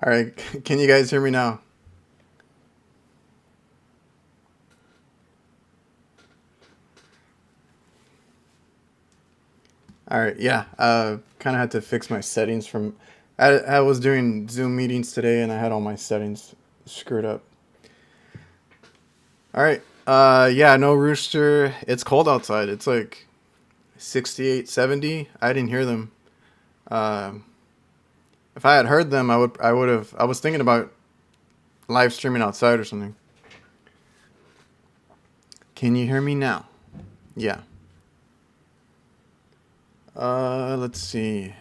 All right, can you guys hear me now? All right, yeah. Kind of had to fix my settings from. I was doing Zoom meetings today, and I had all my settings screwed up. All right. Yeah. No rooster. It's cold outside. It's like 68, 70. I didn't hear them. Um, if I had heard them, I would. I would have. I was thinking about live streaming outside or something. Can you hear me now? Yeah. Let's see.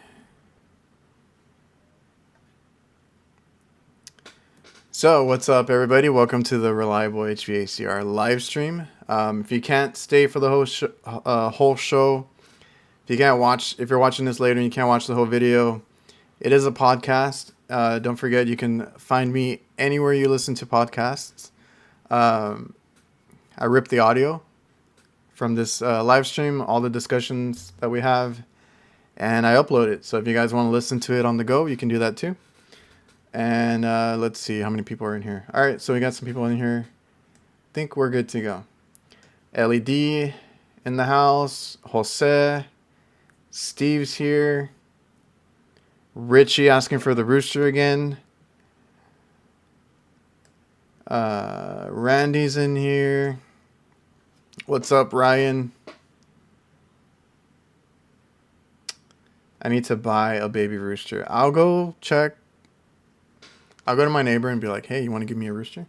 So, what's up, everybody? Welcome to the Reliable HVACR live stream. If you can't stay for the whole show, if you can't watch, if you're watching this later and you can't watch the whole video, it is a podcast. Don't forget, you can find me anywhere you listen to podcasts. Um, I rip the audio from this live stream, all the discussions that we have, and I upload it. So if you guys want to listen to it on the go, you can do that too. And let's see how many people are in here. All right, so we got some people in here. I think we're good to go. LED in the house. Jose. Steve's here. Richie asking for the rooster again. Randy's in here. What's up, Ryan? I need to buy a baby rooster. I'll go check. I'll go to my neighbor and be like, hey, you want to give me a rooster?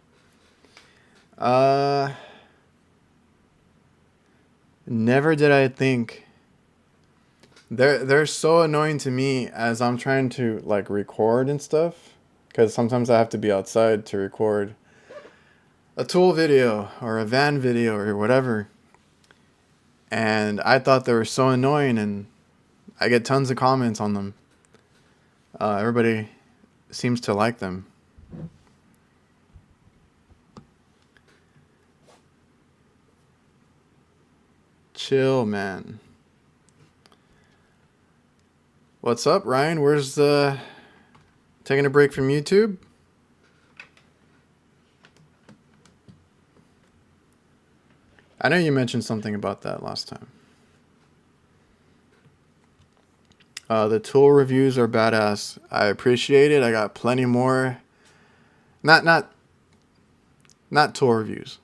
Never did I think. They're so annoying to me as I'm trying to like record and stuff. Because sometimes I have to be outside to record a tool video or a van video or whatever. And I thought they were so annoying, and I get tons of comments on them. Everybody seems to like them. Chill, man. What's up, Ryan? Where's the taking a break from YouTube? I know you mentioned something about that last time. The tool reviews are badass. I appreciate it. I got plenty more. Not tool reviews.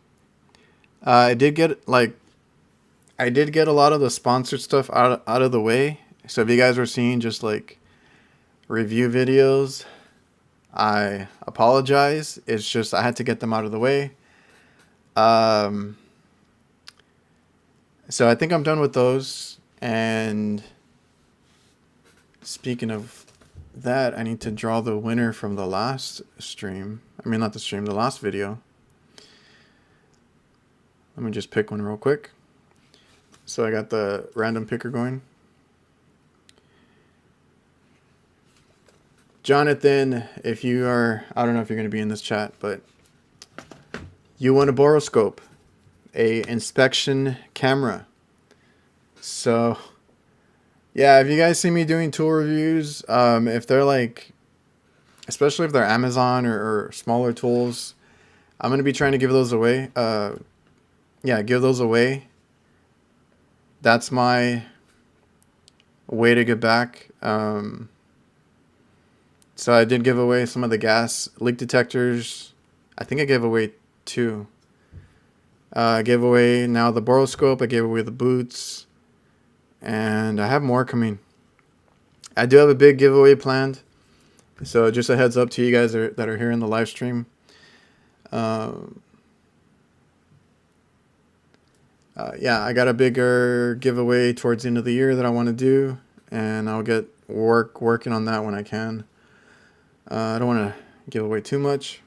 I did get a lot of the sponsored stuff out of the way. So if you guys are seeing just like review videos, I apologize. It's just I had to get them out of the way. So I think I'm done with those. And speaking of that, I need to draw the winner from the last stream. I mean, not the stream, the last video. Let me just pick one real quick. So I got the random picker going. Jonathan, if you are, I don't know if you're going to be in this chat, but you won a boroscope, a inspection camera. So yeah, if you guys see me doing tool reviews, if they're like, especially if they're Amazon or smaller tools, I'm going to be trying to give those away. Yeah, give those away. That's my way to get back. So I did give away some of the gas leak detectors. I think I gave away 2. I gave away now the boroscope. I gave away the boots. And I have more coming. I do have a big giveaway planned. So just a heads up to you guys that are here in the live stream. Yeah, I got a bigger giveaway towards the end of the year that I want to do. And I'll get working on that when I can. I don't want to give away too much.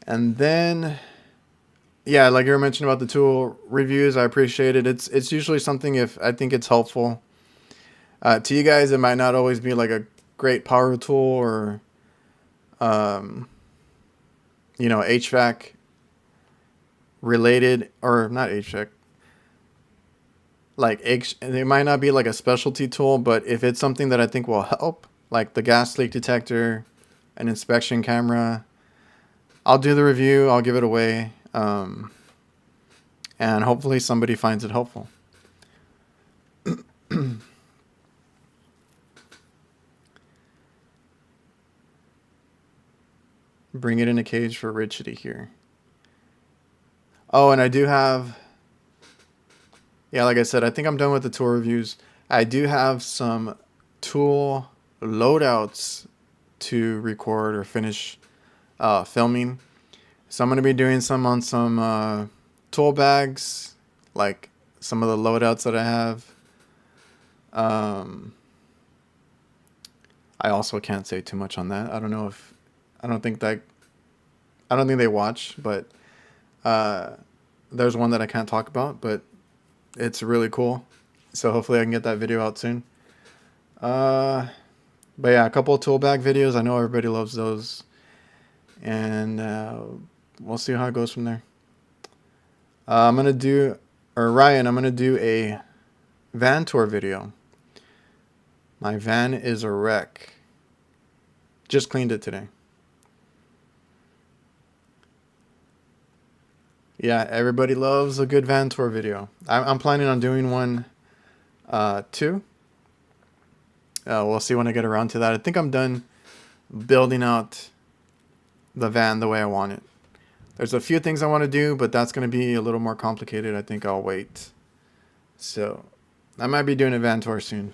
And then, yeah, like you were mentioning about the tool reviews, I appreciate it. It's usually something if I think it's helpful. To you guys, it might not always be like a great power tool or, HVAC related, or not HVAC. Like, it might not be like a specialty tool, but if it's something that I think will help, like the gas leak detector an inspection camera. I'll do the review. I'll give it away. And hopefully somebody finds it helpful. Bring it in a cage for Richie to hear. Oh, and I do have... Yeah, like I said, I think I'm done with the tool reviews. I do have some tool loadouts to record or finish filming. So I'm going to be doing some on some tool bags, like some of the loadouts that I have. I also can't say too much on that. I don't think they watch, but there's one that I can't talk about, but it's really cool. So hopefully I can get that video out soon. But yeah, a couple of tool bag videos. I know everybody loves those. And we'll see how it goes from there. I'm going to do a van tour video. My van is a wreck. Just cleaned it today. Yeah, everybody loves a good van tour video. I'm planning on doing one too. We'll see when I get around to that. I think I'm done building out the van the way I want it. There's a few things I want to do, but that's going to be a little more complicated. I think I'll wait. So I might be doing a van tour soon.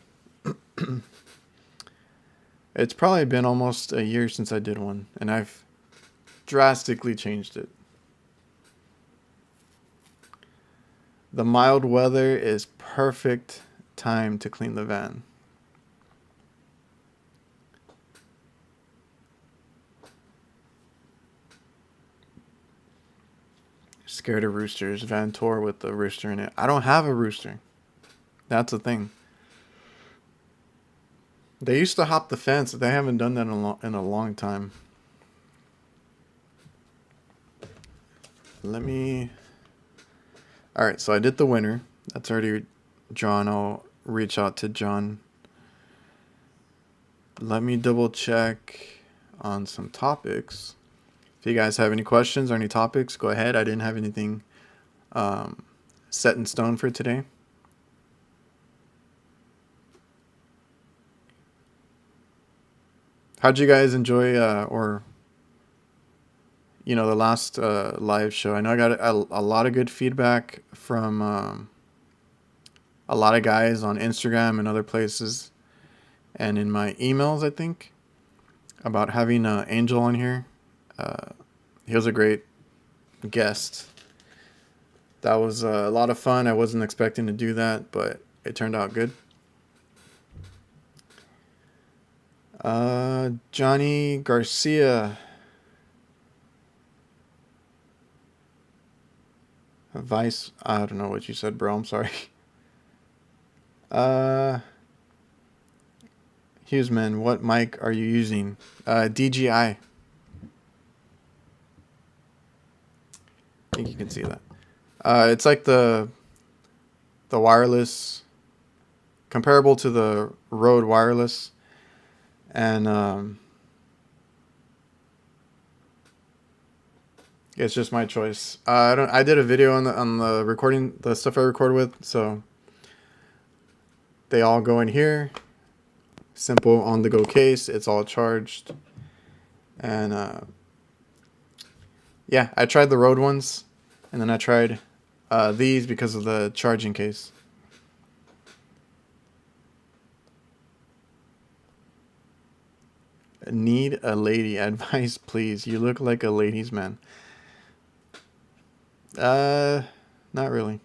It's probably been almost a year since I did one, and I've drastically changed it. The mild weather is perfect time to clean the van. Scared of roosters. Van tour with the rooster in it. I don't have a rooster. That's the thing. They used to hop the fence. They haven't done that in a long time. Alright, so I did the winner. That's already drawn. I'll reach out to John. Let me double check on some topics. If you guys have any questions or any topics, go ahead. I didn't have anything set in stone for today. How'd you guys enjoy the last live show? I know I got a lot of good feedback from a lot of guys on Instagram and other places, and in my emails, I think, about having Angel on here. He was a great guest. That was a lot of fun. I wasn't expecting to do that, but it turned out good. Johnny Garcia. Vice. I don't know what you said, bro. I'm sorry. Hughesman, what mic are you using? DJI. I think you can see that. It's like the wireless, comparable to the Rode wireless, and it's just my choice. I did a video on the recording, the stuff I record with, so they all go in here. Simple on the go case. It's all charged, and yeah, I tried the Rode ones, and then I tried these because of the charging case. Need a lady advice, please. You look like a ladies' man. Not really.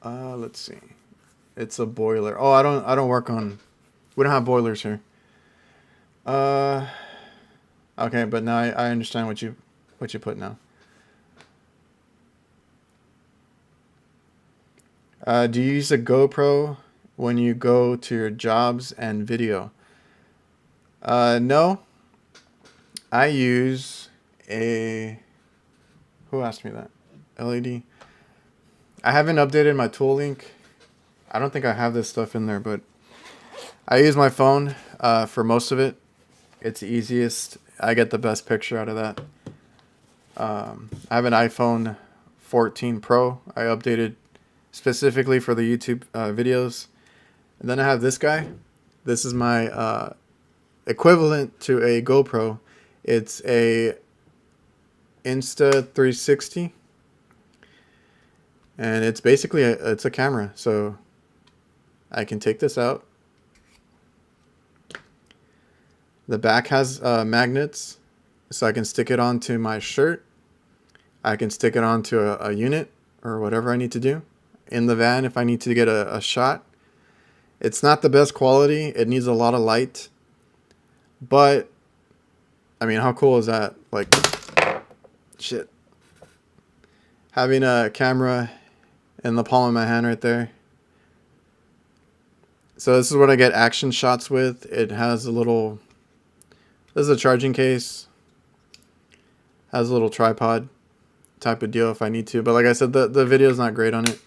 Let's see. It's a boiler. Oh, I don't work on. We don't have boilers here. Okay, but now I understand what you put now. Do you use a GoPro when you go to your jobs and video? No. I use a... Who asked me that? LED. I haven't updated my tool link. I don't think I have this stuff in there, but I use my phone for most of it. It's easiest. I get the best picture out of that. I have an iPhone 14 Pro. I updated specifically for the YouTube videos. And then I have this guy. This is my equivalent to a GoPro. It's a Insta360, and it's basically it's a camera. So I can take this out. The back has magnets, so I can stick it onto my shirt. I can stick it onto a unit or whatever I need to do in the van if I need to get a shot. It's not the best quality. It needs a lot of light. But, I mean, how cool is that? Like, shit. Having a camera in the palm of my hand right there. So this is what I get action shots with. It has a little... This is a charging case. Has a little tripod type of deal if I need to. But like I said, the video is not great on it.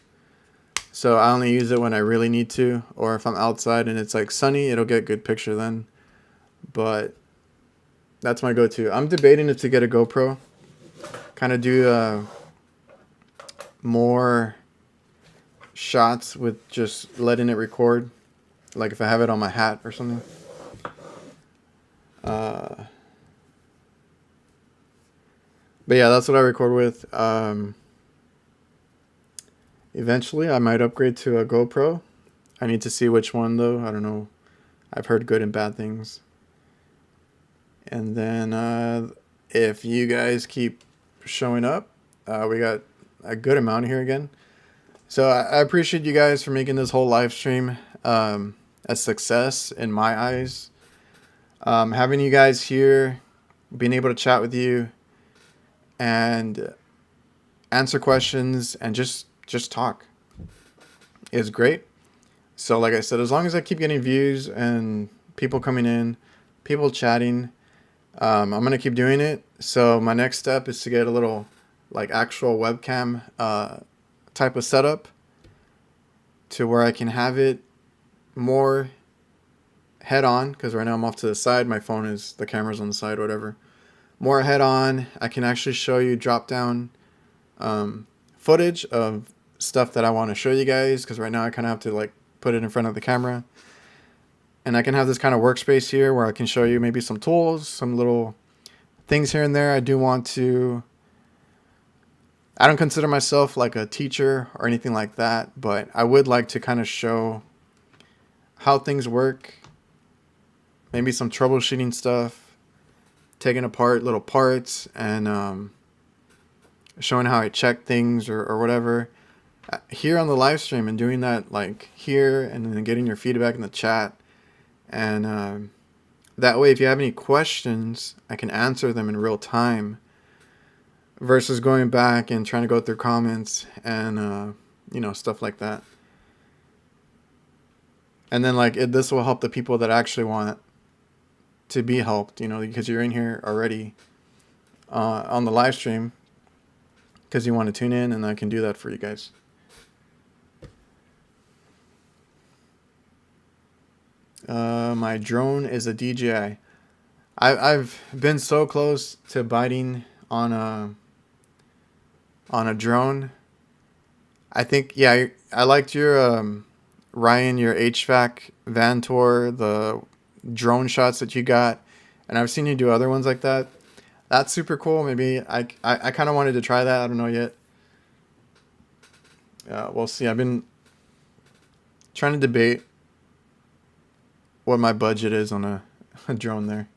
So I only use it when I really need to. Or if I'm outside and it's like sunny, it'll get a good picture then. But that's my go-to. I'm debating if to get a GoPro. Kind of do more shots with just letting it record. Like if I have it on my hat or something. But yeah, that's what I record with. Eventually, I might upgrade to a GoPro. I need to see which one though. I don't know. I've heard good and bad things. And then if you guys keep showing up, we got a good amount here again. So I appreciate you guys for making this whole live stream a success in my eyes. Having you guys here, being able to chat with you and answer questions and just talk is great. So like I said, as long as I keep getting views and people coming in, people chatting, I'm going to keep doing it. So my next step is to get a little like actual webcam type of setup to where I can have it more head on, because right now I'm off to the side. My phone is, the camera's on the side, whatever. More head on. I can actually show you drop down footage of stuff that I want to show you guys, because right now I kind of have to like put it in front of the camera. And I can have this kind of workspace here where I can show you maybe some tools, some little things here and there. I do want to, I don't consider myself like a teacher or anything like that, but I would like to kind of show how things work. Maybe some troubleshooting stuff, taking apart little parts and showing how I check things or whatever here on the live stream, and doing that like here and then getting your feedback in the chat. And that way, if you have any questions, I can answer them in real time versus going back and trying to go through comments and, you know, stuff like that. And then like this will help the people that actually want to be helped, you know, because you're in here already on the live stream because you want to tune in, and I can do that for you guys. My drone is a DJI. I've been so close to biting on a drone. I think, yeah, I liked your Ryan, your HVAC van tour, the drone shots that you got, and I've seen you do other ones like that. That's super cool. Maybe I kind of wanted to try that. I don't know yet. We'll see. I've been trying to debate what my budget is on a drone there.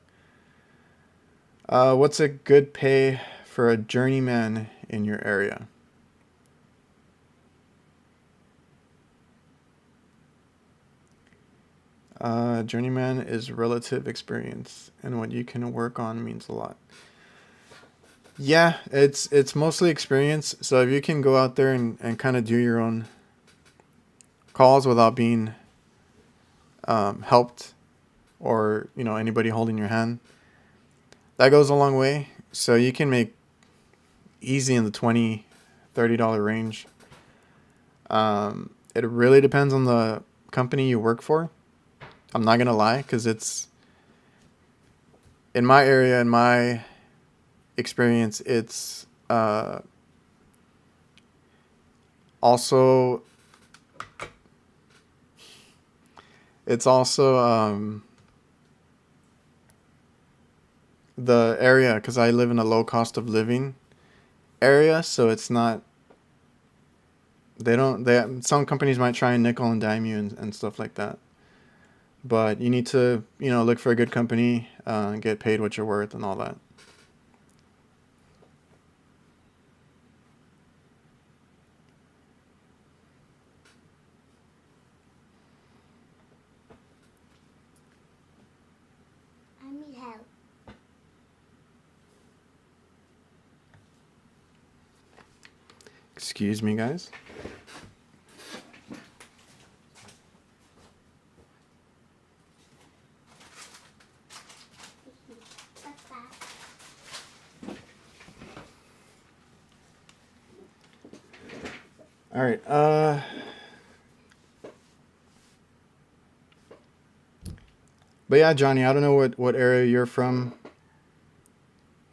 What's a good pay for a journeyman in your area? Journeyman is relative experience, and what you can work on means a lot. Yeah, it's mostly experience. So if you can go out there and kind of do your own calls without being helped, or you know, anybody holding your hand, that goes a long way. So you can make easy in the $20-$30 range. It really depends on the company you work for. I'm not gonna lie, because in my area, in my experience, also it's also the area, because I live in a low cost of living area, so it's not, some companies might try and nickel and dime you and stuff like that, but you need to, look for a good company, get paid what you're worth and all that. I need help. Excuse me, guys. All right. But yeah, Johnny, I don't know what area you're from.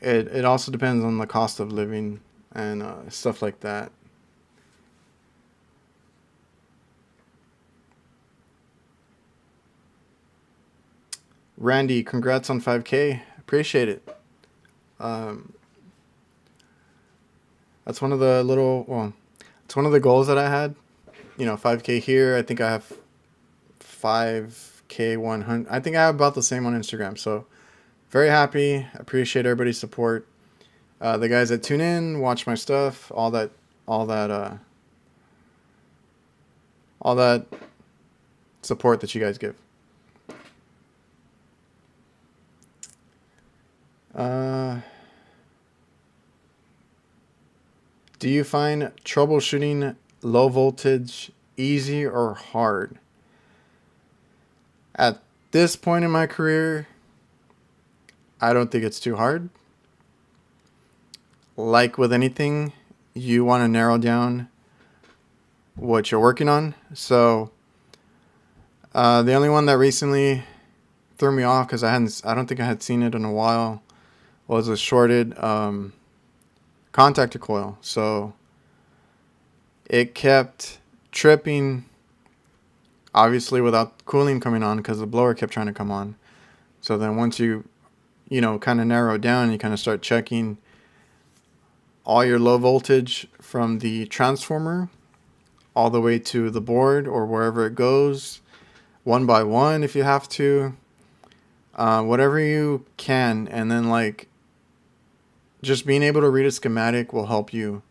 It also depends on the cost of living and stuff like that. Randy, congrats on 5K. Appreciate it. That's one of the it's one of the goals that I had. 5K here. I think I have 5K 100. I think I have about the same on Instagram. So very happy. Appreciate everybody's support. The guys that tune in, watch my stuff, all that support that you guys give. Do you find troubleshooting low voltage easy or hard? At this point in my career, I don't think it's too hard. Like with anything, you want to narrow down what you're working on. So the only one that recently threw me off, because I don't think I had seen it in a while, was a shorted contactor coil. So it kept tripping, obviously without cooling coming on, because the blower kept trying to come on. So then once you kind of narrow down, you kind of start checking all your low voltage from the transformer all the way to the board or wherever it goes, one by one if you have to, whatever you can. And then just being able to read a schematic will help you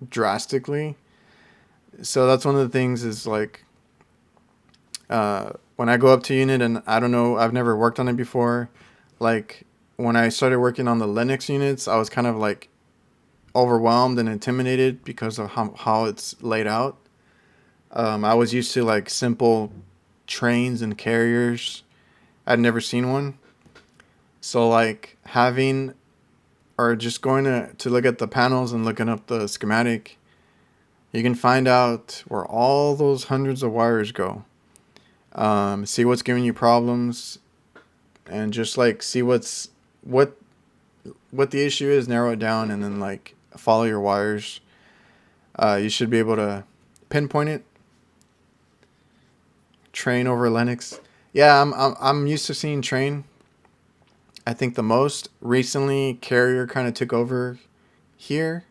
drastically. So that's one of the things is when I go up to unit, and I don't know, I've never worked on it before. When I started working on the Linux units, I was kind of overwhelmed and intimidated because of how it's laid out. I was used to simple trains and carriers. I'd never seen one. So having, or just going to look at the panels and looking up the schematic, you can find out where all those hundreds of wires go. See what's giving you problems, and just see what the issue is, narrow it down, and then follow your wires. You should be able to pinpoint it. Train over Linux. Yeah, I'm used to seeing train. I think the most recently carrier kind of took over here.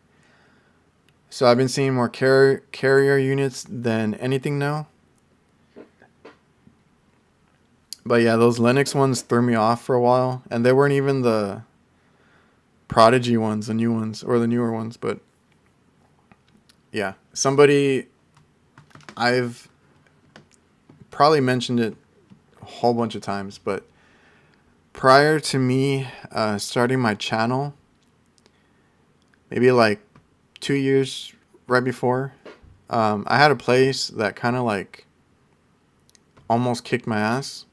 So I've been seeing more carrier units than anything now. But yeah, those Linux ones threw me off for a while, and they weren't even the Prodigy ones, the new ones, or the newer ones. But yeah, I've probably mentioned it a whole bunch of times, but prior to me starting my channel, maybe 2 years right before, I had a place that kind of almost kicked my ass.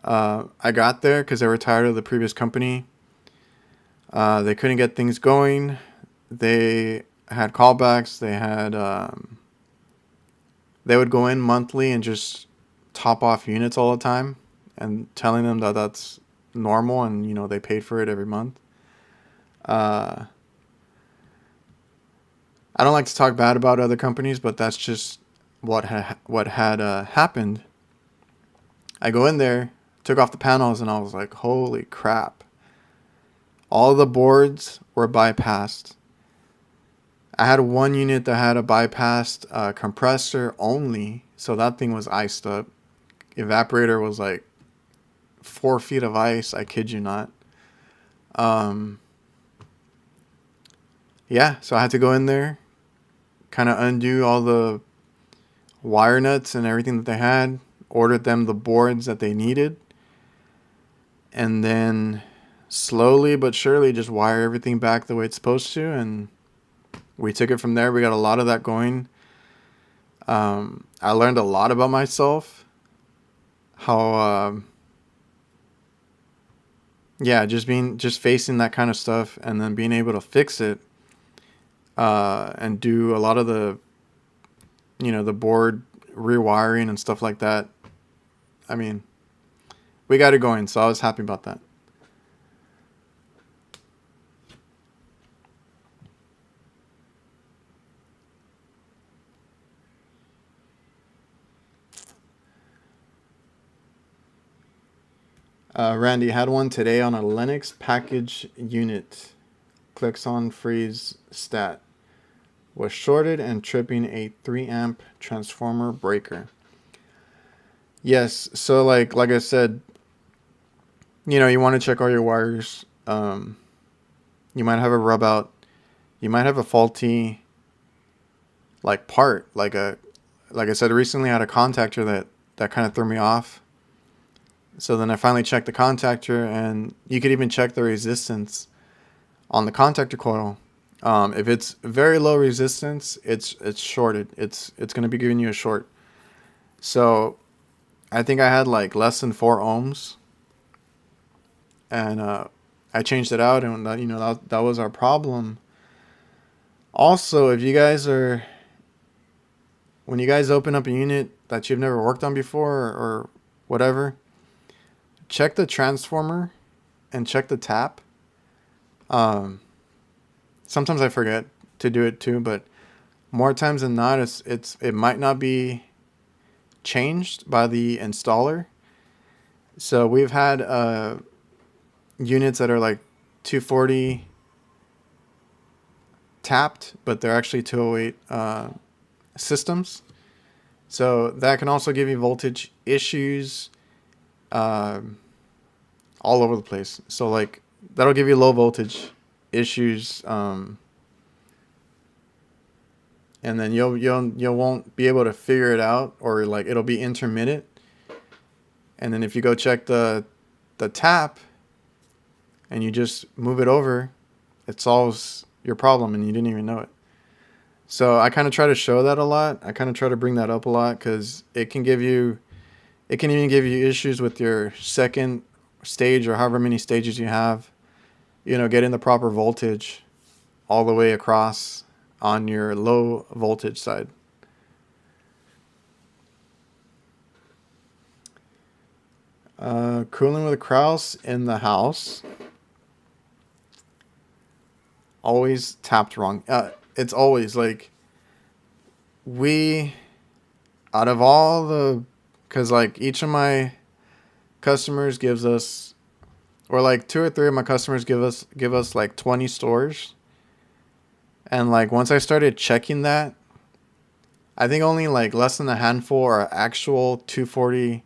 I got there because they were tired of the previous company. They couldn't get things going. They had callbacks. They would go in monthly and just top off units all the time, and telling them that that's normal and, you know, they paid for it every month. I don't like to talk bad about other companies, but that's just what had happened. I go in there, took off the panels, and I was like, holy crap. All the boards were bypassed. I had one unit that had a bypassed compressor only, so that thing was iced up. Evaporator was like 4 feet of ice, I kid you not. Yeah, so I had to go in there, kind of undo all the wire nuts and everything that they had, ordered them the boards that they needed, and then slowly but surely just wire everything back the way it's supposed to, and we took it from there. We got a lot of that going. I learned a lot about myself, how just facing that kind of stuff and then being able to fix it, and do a lot of the, you know, the board rewiring and stuff like that. I mean, we got it going, so I was happy about that. Randy had one today on a Linux package unit. Clicks on freeze stat. Was shorted and tripping a 3 amp transformer breaker. Yes, so like I said, you know, you want to check all your wires. You might have a rub out. You might have a faulty like part. Like I said, recently I had a contactor that kind of threw me off. So then I finally checked the contactor, and you could even check the resistance on the contactor coil. If it's very low resistance, it's shorted. It's going to be giving you a short. So I think I had like less than 4 ohms, and I changed it out, and that, you know, that was our problem. Also, if you guys when you guys open up a unit that you've never worked on before, or whatever, check the transformer and check the tap. Sometimes I forget to do it too, but more times than not, it might not be changed by the installer. So we've had units that are like 240 tapped, but they're actually 208 systems. So that can also give you voltage issues all over the place. So like that'll give you low voltage issues, and then you won't be able to figure it out, or like it'll be intermittent. And then if you go check the tap and you just move it over, it solves your problem and you didn't even know it. So I kind of try to show that a lot. I kind of try to bring that up a lot, because it can even give you issues with your second stage, or however many stages you have, you know, getting the proper voltage all the way across on your low voltage side. Cooling with a Kraus in the house. Always tapped wrong. It's always like, out of all the, because like each of my customers gives us, or like 2 or 3 of my customers give us like 20 stores. And like once I started checking that, I think only like less than a handful are actual 240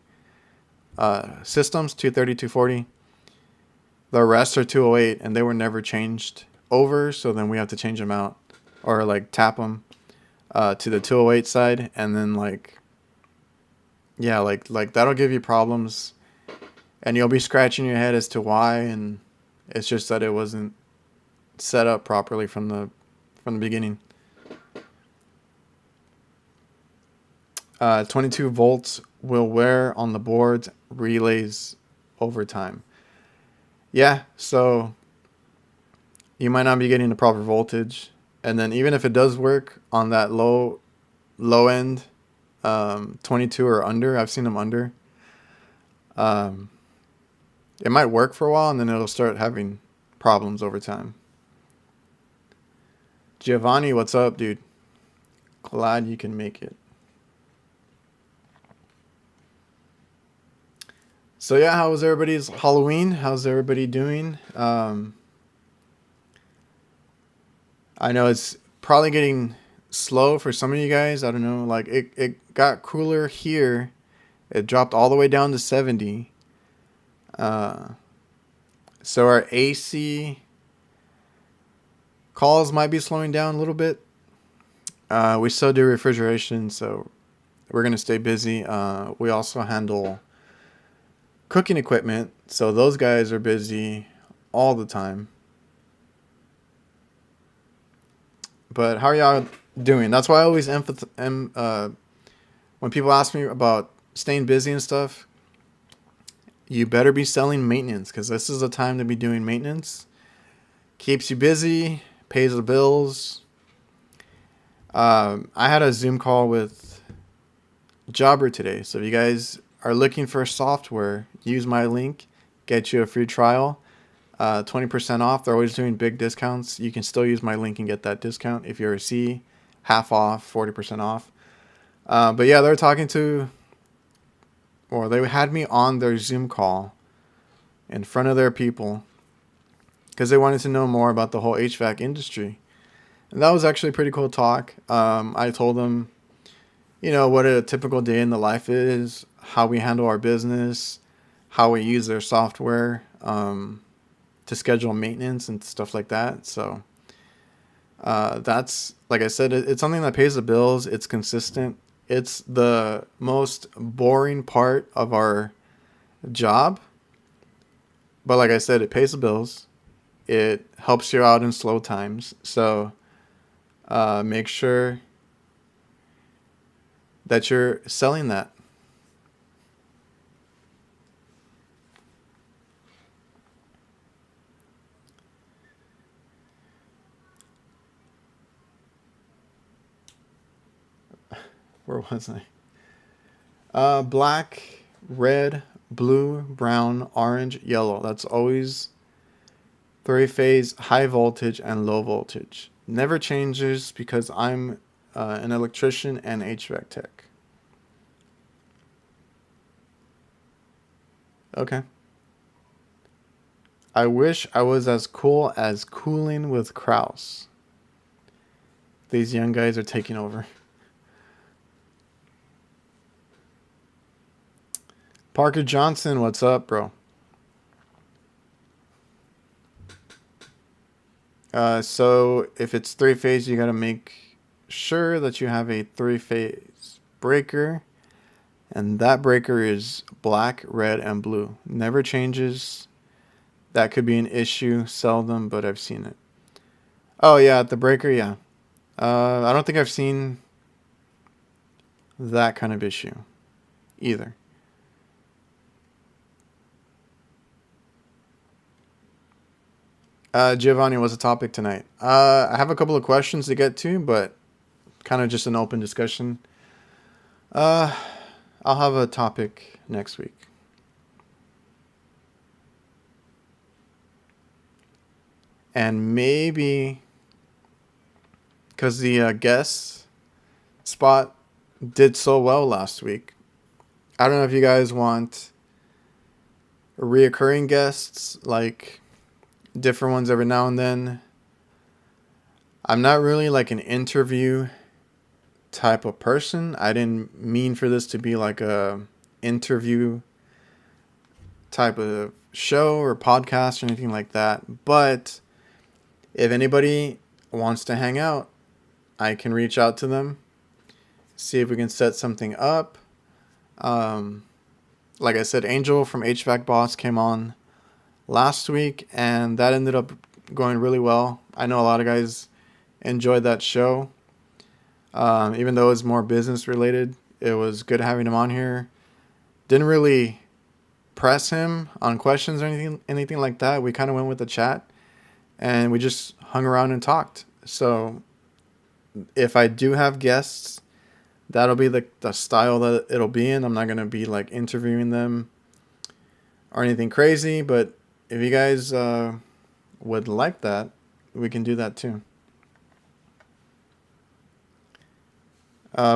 systems, 230, 240. The rest are 208, and they were never changed over. So then we have to change them out, or like tap them to the 208 side. And then like, yeah, like that'll give you problems, and you'll be scratching your head as to why. And it's just that it wasn't set up properly from the beginning. 22 volts will wear on the board's relays over time. Yeah, so you might not be getting the proper voltage, and then even if it does work on that low end, 22 or under, I've seen them under, It might work for a while and then it'll start having problems over time. Giovanni, what's up, dude? Glad you can make it. So yeah, how was everybody's Halloween? How's everybody doing? I know it's probably getting slow for some of you guys. I don't know. Like it got cooler here. It dropped all the way down to 70. So our AC calls might be slowing down a little bit. We still do refrigeration, so we're going to stay busy. We also handle cooking equipment, so those guys are busy all the time. But how are y'all doing? That's why I always when people ask me about staying busy and stuff, you better be selling maintenance, because this is the time to be doing maintenance. Keeps you busy, pays the bills. I had a Zoom call with Hvacr today, so if you guys are looking for software, use my link, get you a free trial, 20% off. They're always doing big discounts. You can still use my link and get that discount. If you're a C, half off, 40% off. But yeah, they're talking to, or they had me on their Zoom call in front of their people because they wanted to know more about the whole HVAC industry. And that was actually a pretty cool talk. I told them, what a typical day in the life is, how we handle our business, how we use their software to schedule maintenance and stuff like that. So that's, like I said, it's something that pays the bills. It's consistent. It's the most boring part of our job. But like I said, it pays the bills. It helps you out in slow times. So make sure that you're selling that. Where was I? Black, red, blue, brown, orange, yellow. That's always three-phase, high voltage, and low voltage. Never changes because I'm an electrician and HVAC tech. Okay. I wish I was as cool as Cooling with Kraus. These young guys are taking over. Parker Johnson, what's up, bro? So if it's three-phase, you gotta make sure that you have a three-phase breaker, and that breaker is black, red, and blue. Never changes. That could be an issue, seldom, but I've seen it. Oh yeah, the breaker, yeah. I don't think I've seen that kind of issue either. Giovanni, what's the topic tonight? I have a couple of questions to get to, but kind of just an open discussion. I'll have a topic next week. And maybe because the guest spot did so well last week, I don't know if you guys want reoccurring guests, like different ones every now and then. I'm not really like an interview type of person. I didn't mean for this to be like a interview type of show or podcast or anything like that. But if anybody wants to hang out, I can reach out to them, see if we can set something up. Like I said, Angel from HVAC Boss came on last week, and that ended up going really well. I know a lot of guys enjoyed that show. Even though it was more business related, it was good having him on here. Didn't really press him on questions or anything like that. We kind of went with the chat, and we just hung around and talked. So if I do have guests, that'll be the style that it'll be in. I'm not going to be like interviewing them or anything crazy, but if you guys would like that, we can do that too.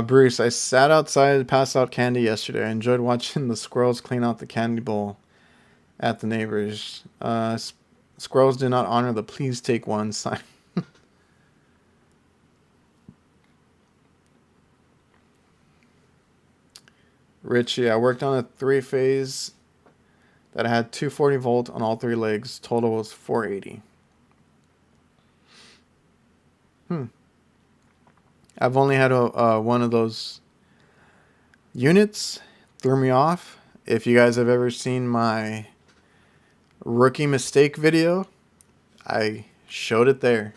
Bruce, I sat outside and passed out candy yesterday. I enjoyed watching the squirrels clean out the candy bowl at the neighbors. Squirrels do not honor the please take one sign. Richie, I worked on a 3-phase that had 240 volt on all 3 legs. Total was 480. I've only had one of those units. Threw me off. If you guys have ever seen my rookie mistake video, I showed it there.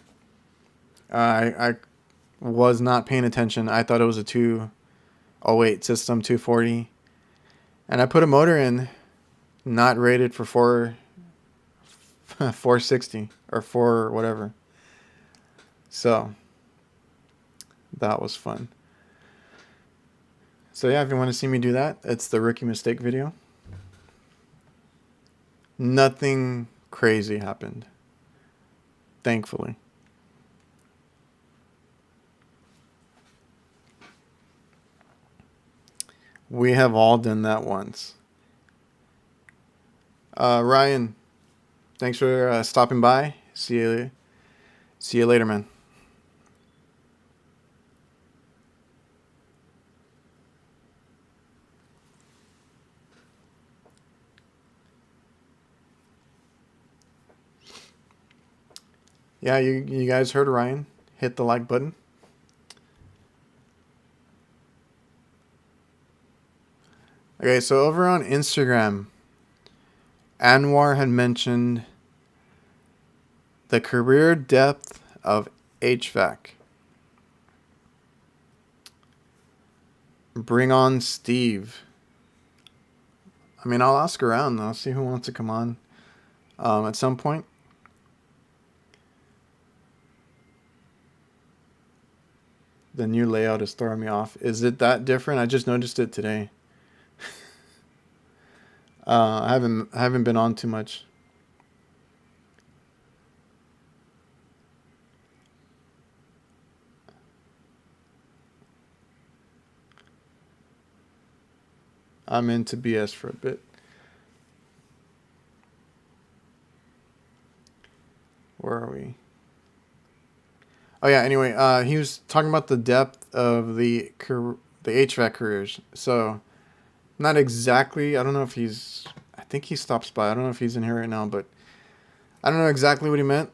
I was not paying attention. I thought it was a 208 system, 240. And I put a motor in, not rated for 460 or 4 whatever. So that was fun. So yeah, if you want to see me do that, it's the rookie mistake video. Nothing crazy happened, thankfully. We have all done that once. Ryan, thanks for stopping by. See you later, man. Yeah, you guys heard Ryan. Hit the like button. Okay, so over on Instagram, Anwar had mentioned the career depth of HVAC. Bring on Steve. I mean, I'll ask around. I'll see who wants to come on at some point. The new layout is throwing me off. Is it that different? I just noticed it today. I haven't been on too much. I'm into BS for a bit. Where are we? Oh yeah. Anyway, he was talking about the depth of the HVAC careers. So, not exactly. I don't know if he's. I think he stops by. I don't know if he's in here right now, but I don't know exactly what he meant.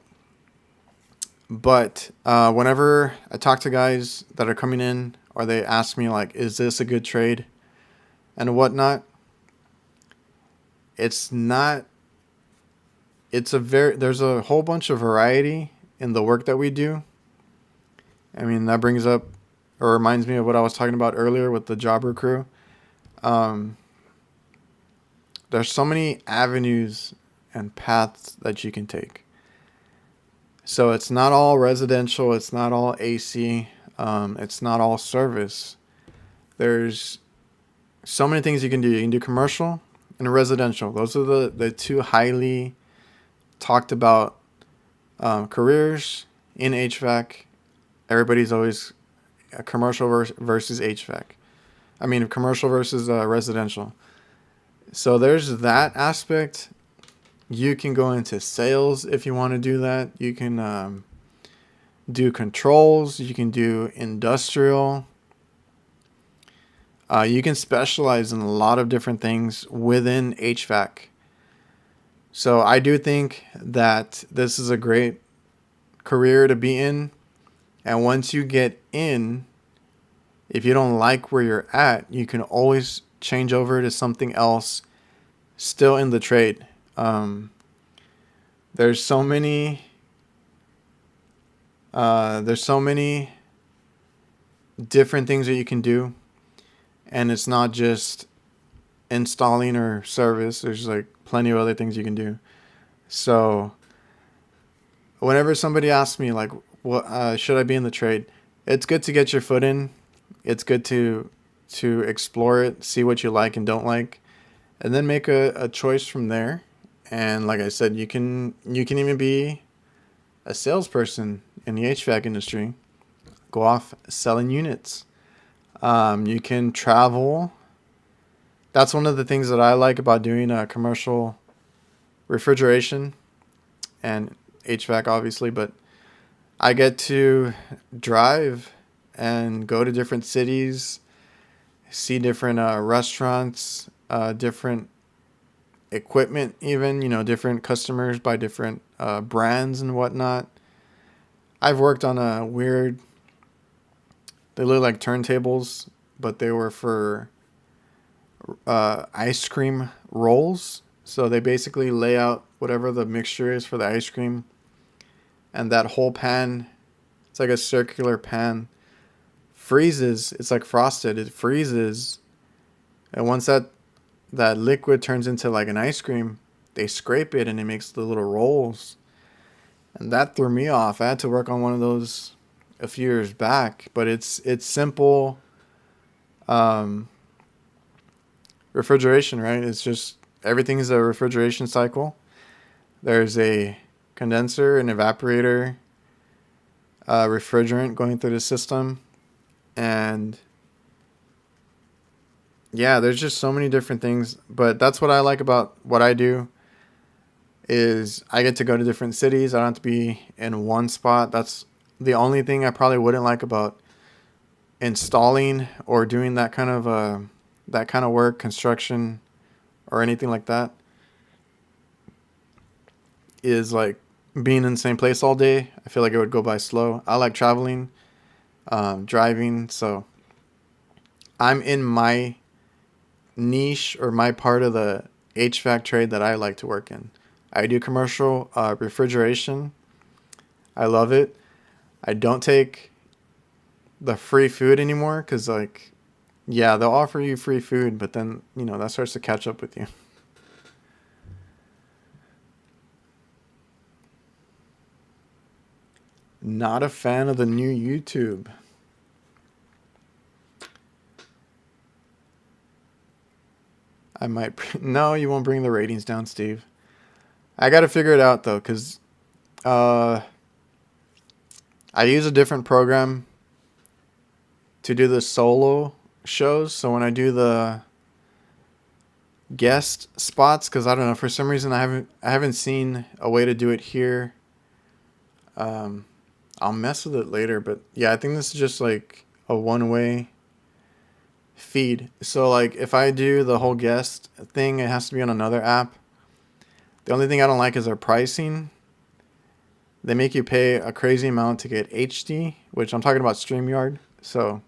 But whenever I talk to guys that are coming in, or they ask me like, "Is this a good trade?" and whatnot, it's not. There's a whole bunch of variety in the work that we do. I mean, that brings up or reminds me of what I was talking about earlier with the jobber crew. There's so many avenues and paths that you can take. So it's not all residential. It's not all AC. It's not all service. There's so many things you can do. You can do commercial and residential. Those are the two highly talked about careers in HVAC. Everybody's always commercial versus HVAC. I mean, commercial versus residential. So there's that aspect. You can go into sales if you want to do that. You can do controls. You can do industrial. You can specialize in a lot of different things within HVAC. So I do think that this is a great career to be in. And once you get in, if you don't like where you're at, you can always change over to something else still in the trade. There's so many different things that you can do, and it's not just installing or service. There's like plenty of other things you can do. So whenever somebody asks me like, what should I be in the trade, it's good to get your foot in. It's good to explore it, see what you like and don't like, and then make a choice from there. And like I said, you can even be a salesperson in the HVAC industry. Go off selling units. You can travel. That's one of the things that I like about doing commercial refrigeration and HVAC, obviously. But I get to drive and go to different cities, see different restaurants, different equipment, even, different customers by different brands and whatnot. I've worked on a weird, they look like turntables, but they were for ice cream rolls. So they basically lay out whatever the mixture is for the ice cream, and that whole pan, it's like a circular pan, freezes. It's like frosted. It freezes, and once that liquid turns into like an ice cream, they scrape it and it makes the little rolls. And that threw me off. I had to work on one of those a few years back, but it's simple refrigeration, right? It's just everything is a refrigeration cycle. There's a condenser, an evaporator, refrigerant going through the system, and yeah, there's just so many different things. But that's what I like about what I do, is I get to go to different cities. I don't have to be in one spot. That's the only thing I probably wouldn't like about installing or doing that kind of work, construction, or anything like that, is like being in the same place all day. I feel like it would go by slow. I like traveling, driving, so I'm in my niche or my part of the HVAC trade that I like to work in. I do commercial refrigeration. I love it. I don't take the free food anymore because, like, yeah, they'll offer you free food, but then, that starts to catch up with you. Not a fan of the new YouTube. I might. No, you won't bring the ratings down, Steve. I got to figure it out, though, because I use a different program to do the solo shows. So when I do the guest spots, because I don't know, for some reason I haven't seen a way to do it here. I'll mess with it later, but yeah, I think this is just like a one-way feed. So like if I do the whole guest thing, it has to be on another app. The only thing I don't like is their pricing. They make you pay a crazy amount to get HD, which I'm talking about StreamYard. So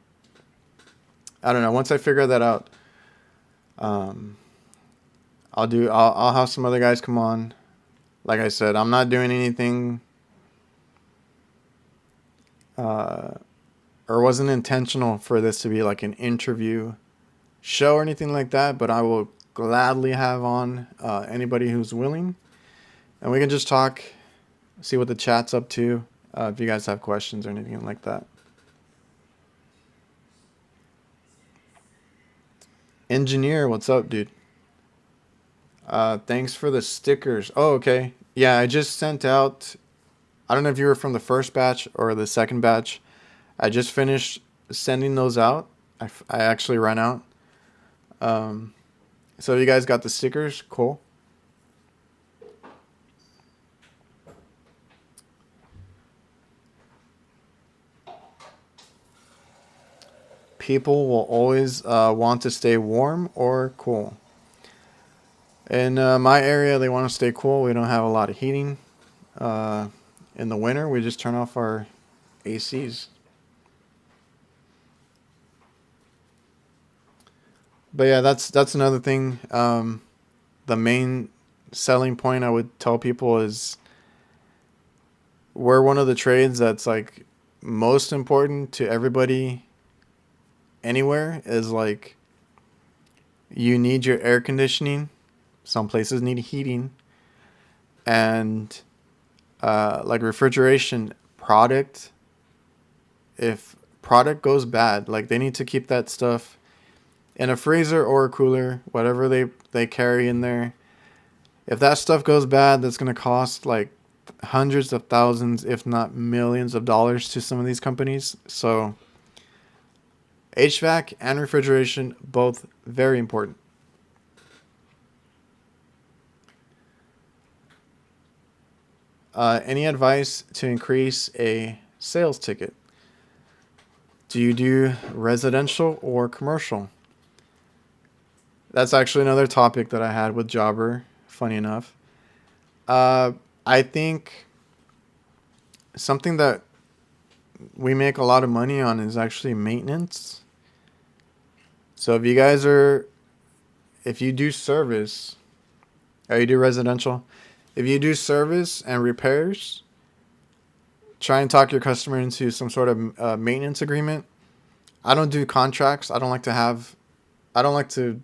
I don't know. Once I figure that out, I'll have some other guys come on. Like I said, I'm not doing anything or wasn't intentional for this to be like an interview show or anything like that, but I will gladly have on anybody who's willing, and we can just talk, see what the chat's up to, if you guys have questions or anything like that. Engineer, what's up, dude? Thanks for the stickers. Oh, okay. Yeah, I just sent out, I don't know if you were from the first batch or the second batch. I just finished sending those out. I actually ran out. So you guys got the stickers? Cool. People will always want to stay warm or cool. In my area, they want to stay cool. We don't have a lot of heating. In the winter, we just turn off our ACs. But yeah, that's another thing. The main selling point I would tell people is we're one of the trades that's like most important to everybody anywhere, is like you need your air conditioning. Some places need heating. And like refrigeration product, if product goes bad, like they need to keep that stuff in a freezer or a cooler, whatever they they carry in there. If that stuff goes bad, that's going to cost like hundreds of thousands, if not millions of dollars to some of these companies. So HVAC and refrigeration, both very important. Any advice to increase a sales ticket? Do you do residential or commercial? That's actually another topic that I had with Jobber, funny enough. I think something that we make a lot of money on is actually maintenance. So if you do service, or you do residential, if you do service and repairs, try and talk your customer into some sort of maintenance agreement. I don't do contracts. I don't like to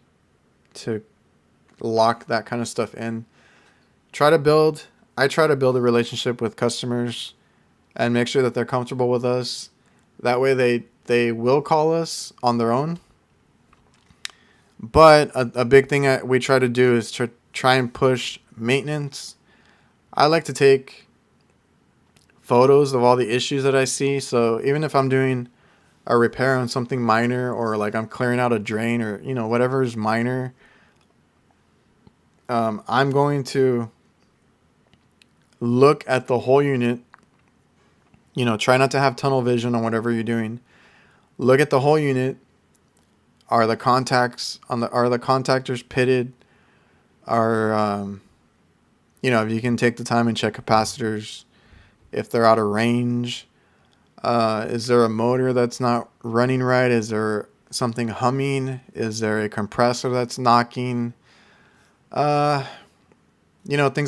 lock that kind of stuff in. I try to build a relationship with customers and make sure that they're comfortable with us. That way they will call us on their own. But a big thing we try to do is try and push maintenance. I like to take photos of all the issues that I see. So even if I'm doing a repair on something minor, or like I'm clearing out a drain, or whatever is minor, I'm going to look at the whole unit. Try not to have tunnel vision on whatever you're doing. Look at the whole unit. Are the contactors pitted? If you can take the time and check capacitors, if they're out of range. Is there a motor that's not running right? Is there something humming? Is there a compressor that's knocking? Things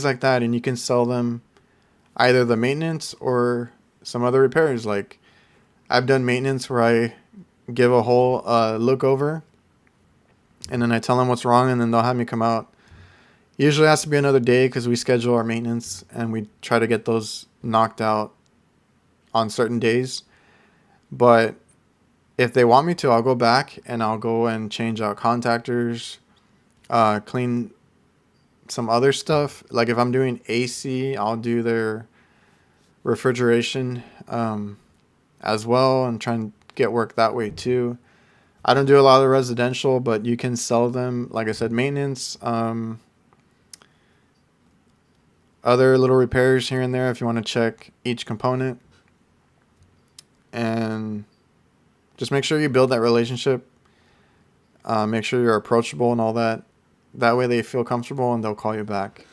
like that. And you can sell them either the maintenance or some other repairs. Like I've done maintenance where I give a whole look over, and then I tell them what's wrong, and then they'll have me come out. Usually it has to be another day because we schedule our maintenance and we try to get those knocked out on certain days. But if they want me to, I'll go back and I'll go and change out contactors, clean some other stuff. Like if I'm doing AC, I'll do their refrigeration as well, and try and get work that way too. I don't do a lot of residential, but you can sell them, like I said, maintenance, other little repairs here and there if you want to check each component. And just make sure you build that relationship. Make sure you're approachable and all that. That way they feel comfortable and they'll call you back.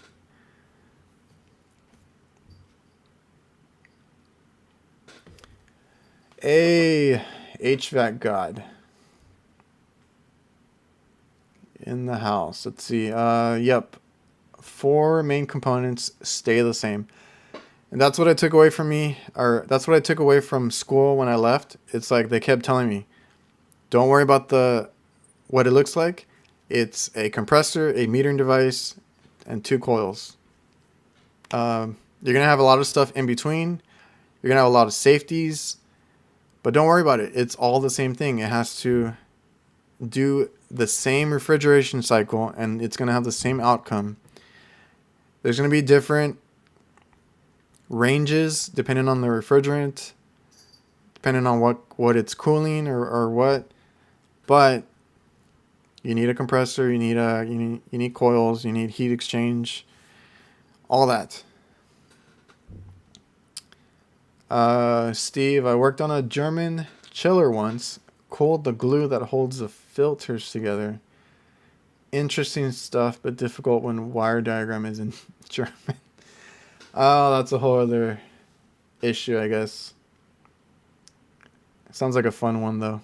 A HVAC god in the house. Let's see. Yep. 4 main components stay the same. And that's what I took away that's what I took away from school when I left. It's like they kept telling me, don't worry about what it looks like. It's a compressor, a metering device, and 2 coils. You're going to have a lot of stuff in between. You're going to have a lot of safeties. But don't worry about it. It's all the same thing. It has to do the same refrigeration cycle, and it's going to have the same outcome. There's going to be different ranges depending on the refrigerant, depending on what it's cooling or what. But you need a compressor, you need coils, you need heat exchange, all that. Steve, I worked on a German chiller once, cooled the glue that holds the filters together. Interesting stuff, but difficult when wire diagram is in German. Oh, that's a whole other issue, I guess. Sounds like a fun one, though.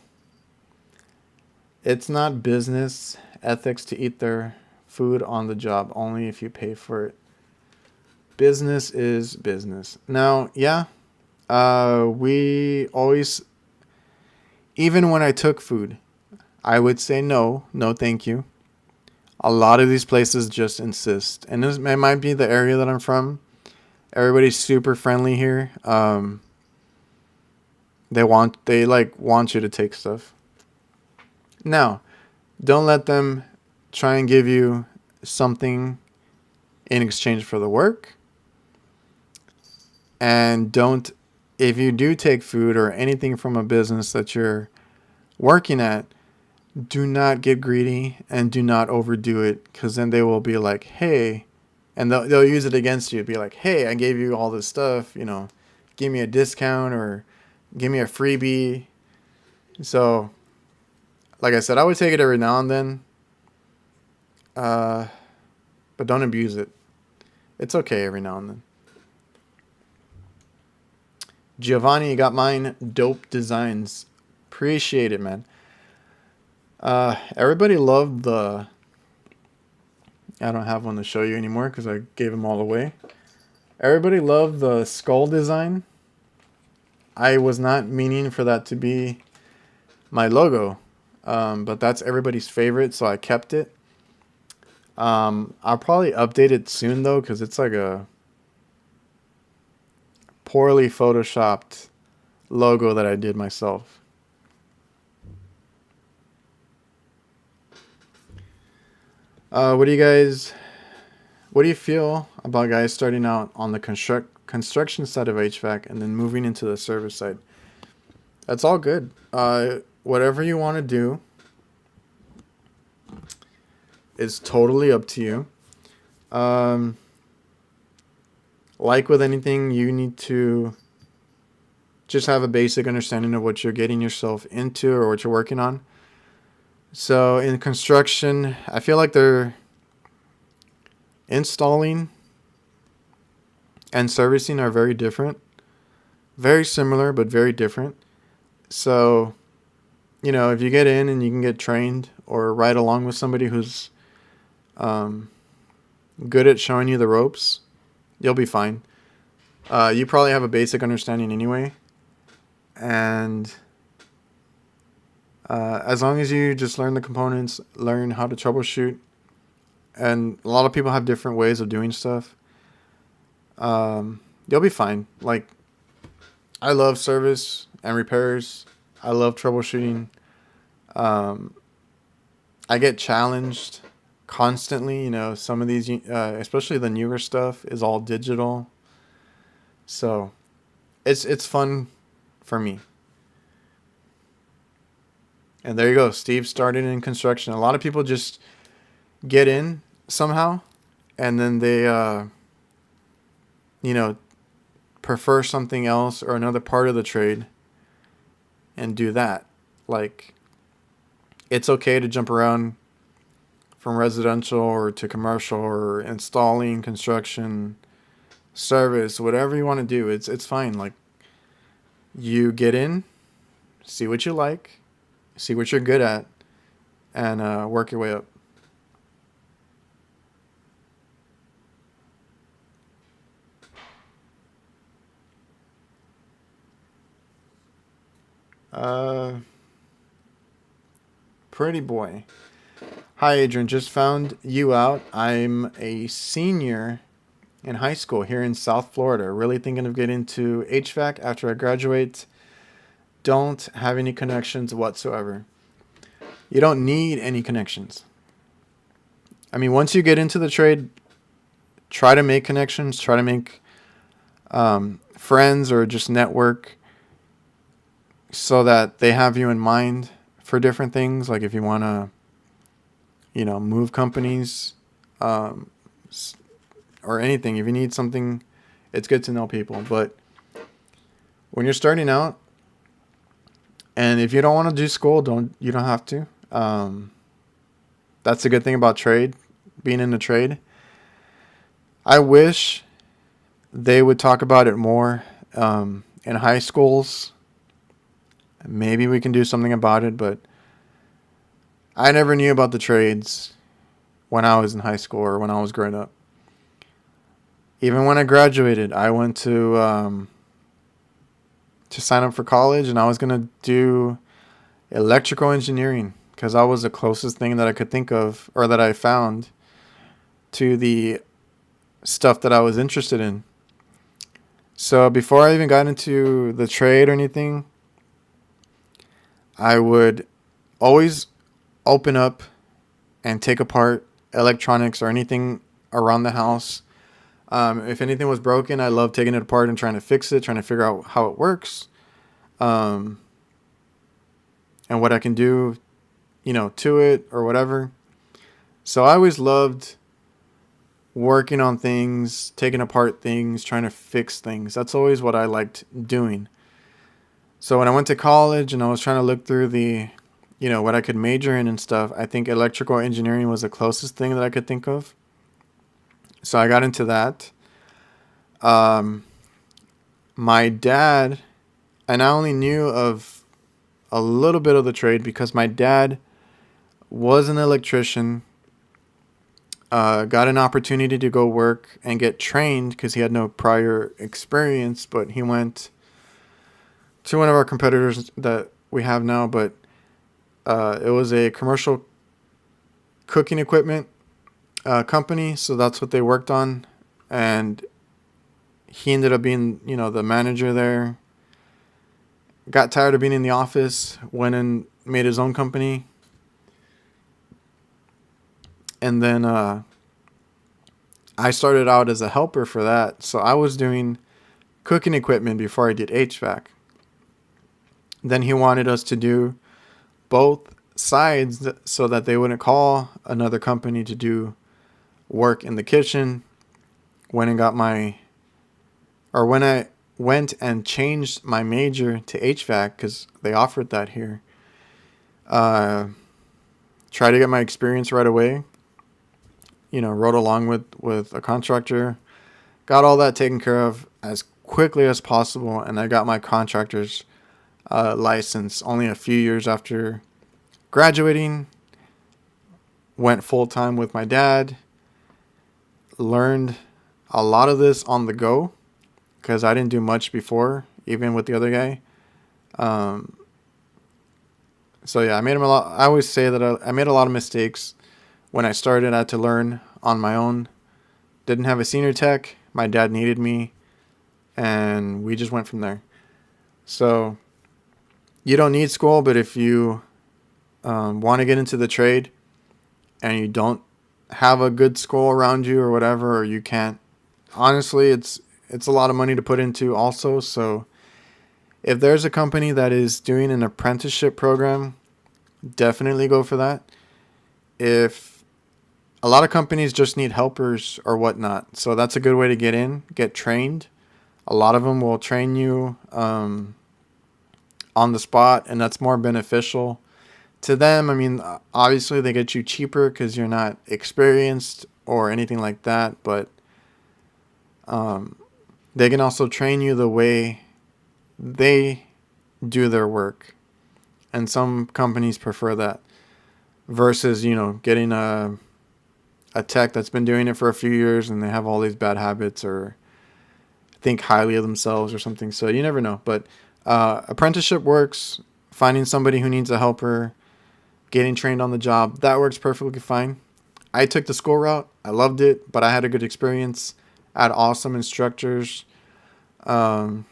It's not business ethics to eat their food on the job, only if you pay for it. Business is business. Now, yeah, we always, even when I took food, I would say no, thank you. A lot of these places just insist, and it might be the area that I'm from. Everybody's super friendly here. They want you to take stuff. Now, don't let them try and give you something in exchange for the work. And don't, if you do take food or anything from a business that you're working at, do not get greedy and do not overdo it, because then they will be like, hey, and they'll use it against you. Be like, hey, I gave you all this stuff, give me a discount or give me a freebie. So, like I said, I would take it every now and then, but don't abuse it. It's okay every now and then. Giovanni, you got mine. Dope designs. Appreciate it, man. Everybody loved the... I don't have one to show you anymore because I gave them all away. Everybody loved the skull design. I was not meaning for that to be my logo, but that's everybody's favorite, so I kept it. I'll probably update it soon, though, because it's like a poorly photoshopped logo that I did myself. What do you feel about guys starting out on the construction side of HVAC and then moving into the service side? That's all good. Whatever you want to do is totally up to you. Like with anything, you need to just have a basic understanding of what you're getting yourself into or what you're working on. So in construction, I feel like they're installing and servicing are very different. Very similar, but very different. So, if you get in and you can get trained or ride along with somebody who's good at showing you the ropes, you'll be fine. You probably have a basic understanding anyway. And as long as you just learn the components, learn how to troubleshoot, and a lot of people have different ways of doing stuff, you'll be fine. Like, I love service and repairs. I love troubleshooting. I get challenged constantly. Some of these, especially the newer stuff, is all digital. So it's fun for me. And there you go. Steve started in construction. A lot of people just get in somehow, and then they, prefer something else or another part of the trade and do that. Like, it's okay to jump around from residential or to commercial or installing, construction, service, whatever you want to do. It's fine. Like, you get in, see what you like, see what you're good at, and work your way up. Pretty boy. Hi, Adrian. Just found you out. I'm a senior in high school here in South Florida. Really thinking of getting into HVAC after I graduate. Don't have any connections whatsoever. You don't need any connections. I mean, once you get into the trade, try to make connections. Try to make friends or just network so that they have you in mind for different things. Like if you want to, move companies or anything. If you need something, it's good to know people. But when you're starting out, and if you don't want to do school, you don't have to. That's a good thing about trade, being in the trade. I wish they would talk about it more in high schools. Maybe we can do something about it, but I never knew about the trades when I was in high school or when I was growing up. Even when I graduated, I went to sign up for college, and I was going to do electrical engineering because that was the closest thing that I could think of or that I found to the stuff that I was interested in. So before I even got into the trade or anything, I would always open up and take apart electronics or anything around the house. If anything was broken, I love taking it apart and trying to fix it, trying to figure out how it works, and what I can do, to it or whatever. So I always loved working on things, taking apart things, trying to fix things. That's always what I liked doing. So when I went to college and I was trying to look through the, what I could major in and stuff, I think electrical engineering was the closest thing that I could think of. So I got into that. My dad, and I only knew of a little bit of the trade because my dad was an electrician, got an opportunity to go work and get trained because he had no prior experience, but he went to one of our competitors that we have now, but it was a commercial cooking equipment company, so that's what they worked on, and he ended up being, the manager there. Got tired of being in the office, went and made his own company, and then I started out as a helper for that. So I was doing cooking equipment before I did HVAC. Then he wanted us to do both sides so that they wouldn't call another company to do work in the kitchen. When I went and changed my major to HVAC because they offered that here. Try to get my experience right away. Rode along with a contractor, got all that taken care of as quickly as possible, and I got my contractor's license only a few years after graduating. Went full-time with my dad, learned a lot of this on the go because I didn't do much before, even with the other guy. So yeah, I always say that I made a lot of mistakes. When I started, I had to learn on my own. Didn't have a senior tech. My dad needed me, and we just went from there. So you don't need school, but if you want to get into the trade and you don't have a good school around you or whatever, or you can't, honestly, it's a lot of money to put into also. So if there's a company that is doing an apprenticeship program, definitely go for that. If a lot of companies just need helpers or whatnot, so that's a good way to get in, get trained. A lot of them will train you on the spot, and that's more beneficial to them. I mean, obviously they get you cheaper because you're not experienced or anything like that, but they can also train you the way they do their work, and some companies prefer that versus getting a tech that's been doing it for a few years and they have all these bad habits or think highly of themselves or something. So you never know, but apprenticeship works. Finding somebody who needs a helper, getting trained on the job, that works perfectly fine. I took the school route. I loved it, but I had a good experience. I had awesome instructors. I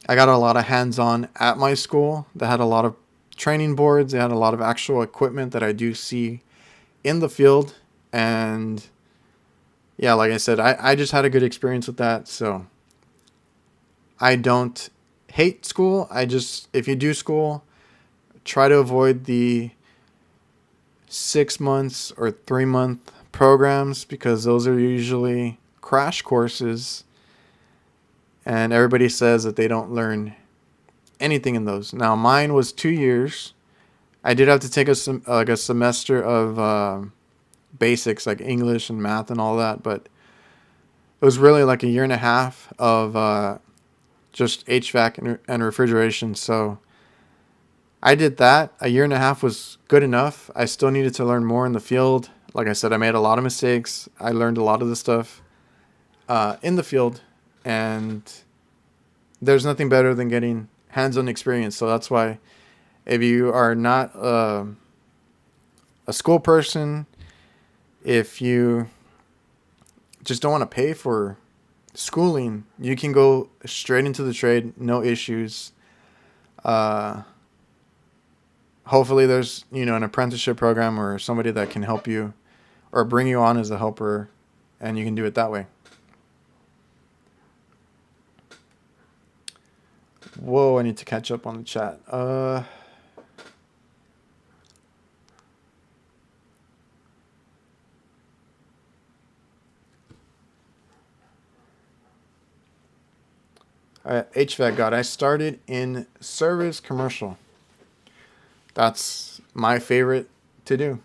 got a lot of hands-on at my school. They had a lot of training boards. They had a lot of actual equipment that I do see in the field. And yeah, like I said, I just had a good experience with that. So I don't hate school. If you do school, try to avoid the 6 months or 3-month programs because those are usually crash courses. And everybody says that they don't learn anything in those. Now, mine was 2 years. I did have to take a semester of basics like English and math and all that, but it was really like a year and a half of just HVAC and refrigeration. So I did that. A year and a half was good enough. I still needed to learn more in the field. Like I said, I made a lot of mistakes. I learned a lot of the stuff in the field, and there's nothing better than getting hands-on experience. So that's why if you are not a school person, if you just don't want to pay for schooling, you can go straight into the trade, no issues. Hopefully there's, an apprenticeship program or somebody that can help you, or bring you on as a helper, and you can do it that way. Whoa, I need to catch up on the chat. HVAC God, I started in service commercial. That's my favorite to do.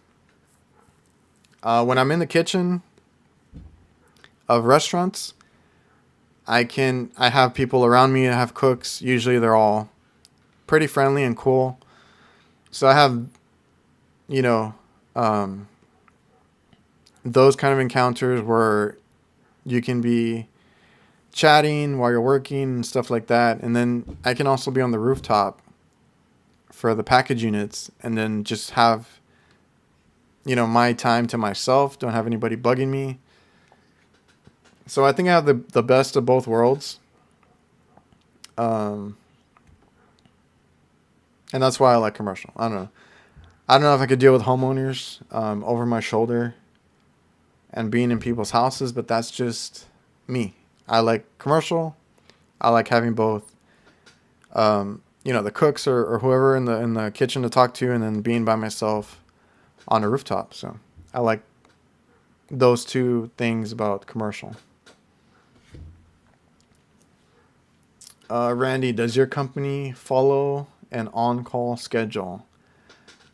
When I'm in the kitchen of restaurants, I have people around me. I have cooks. Usually they're all pretty friendly and cool. So I have, you know, those kind of encounters where you can be chatting while you're working and stuff like that. And then I can also be on the rooftop for the package units and then just have, my time to myself. Don't have anybody bugging me. So I think I have the best of both worlds. And that's why I like commercial. I don't know. I don't know if I could deal with homeowners over my shoulder and being in people's houses, but that's just me. I like commercial. I like having both, the cooks or whoever in the kitchen to talk to, and then being by myself on a rooftop. So I like those two things about commercial. Randy, does your company follow an on-call schedule?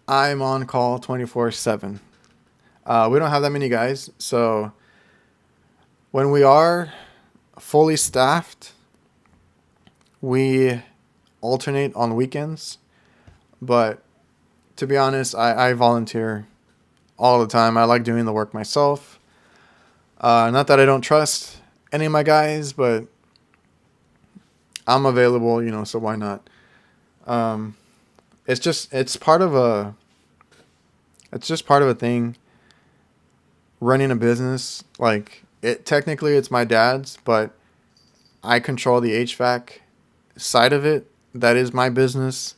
I'm on call 24/7. We don't have that many guys, so when we are fully staffed, we alternate on weekends. But to be honest, I volunteer all the time. I like doing the work myself. Not that I don't trust any of my guys, but I'm available, so why not? It's just part of a thing, running a business. Like, technically it's my dad's, but I control the HVAC side of it. That is my business.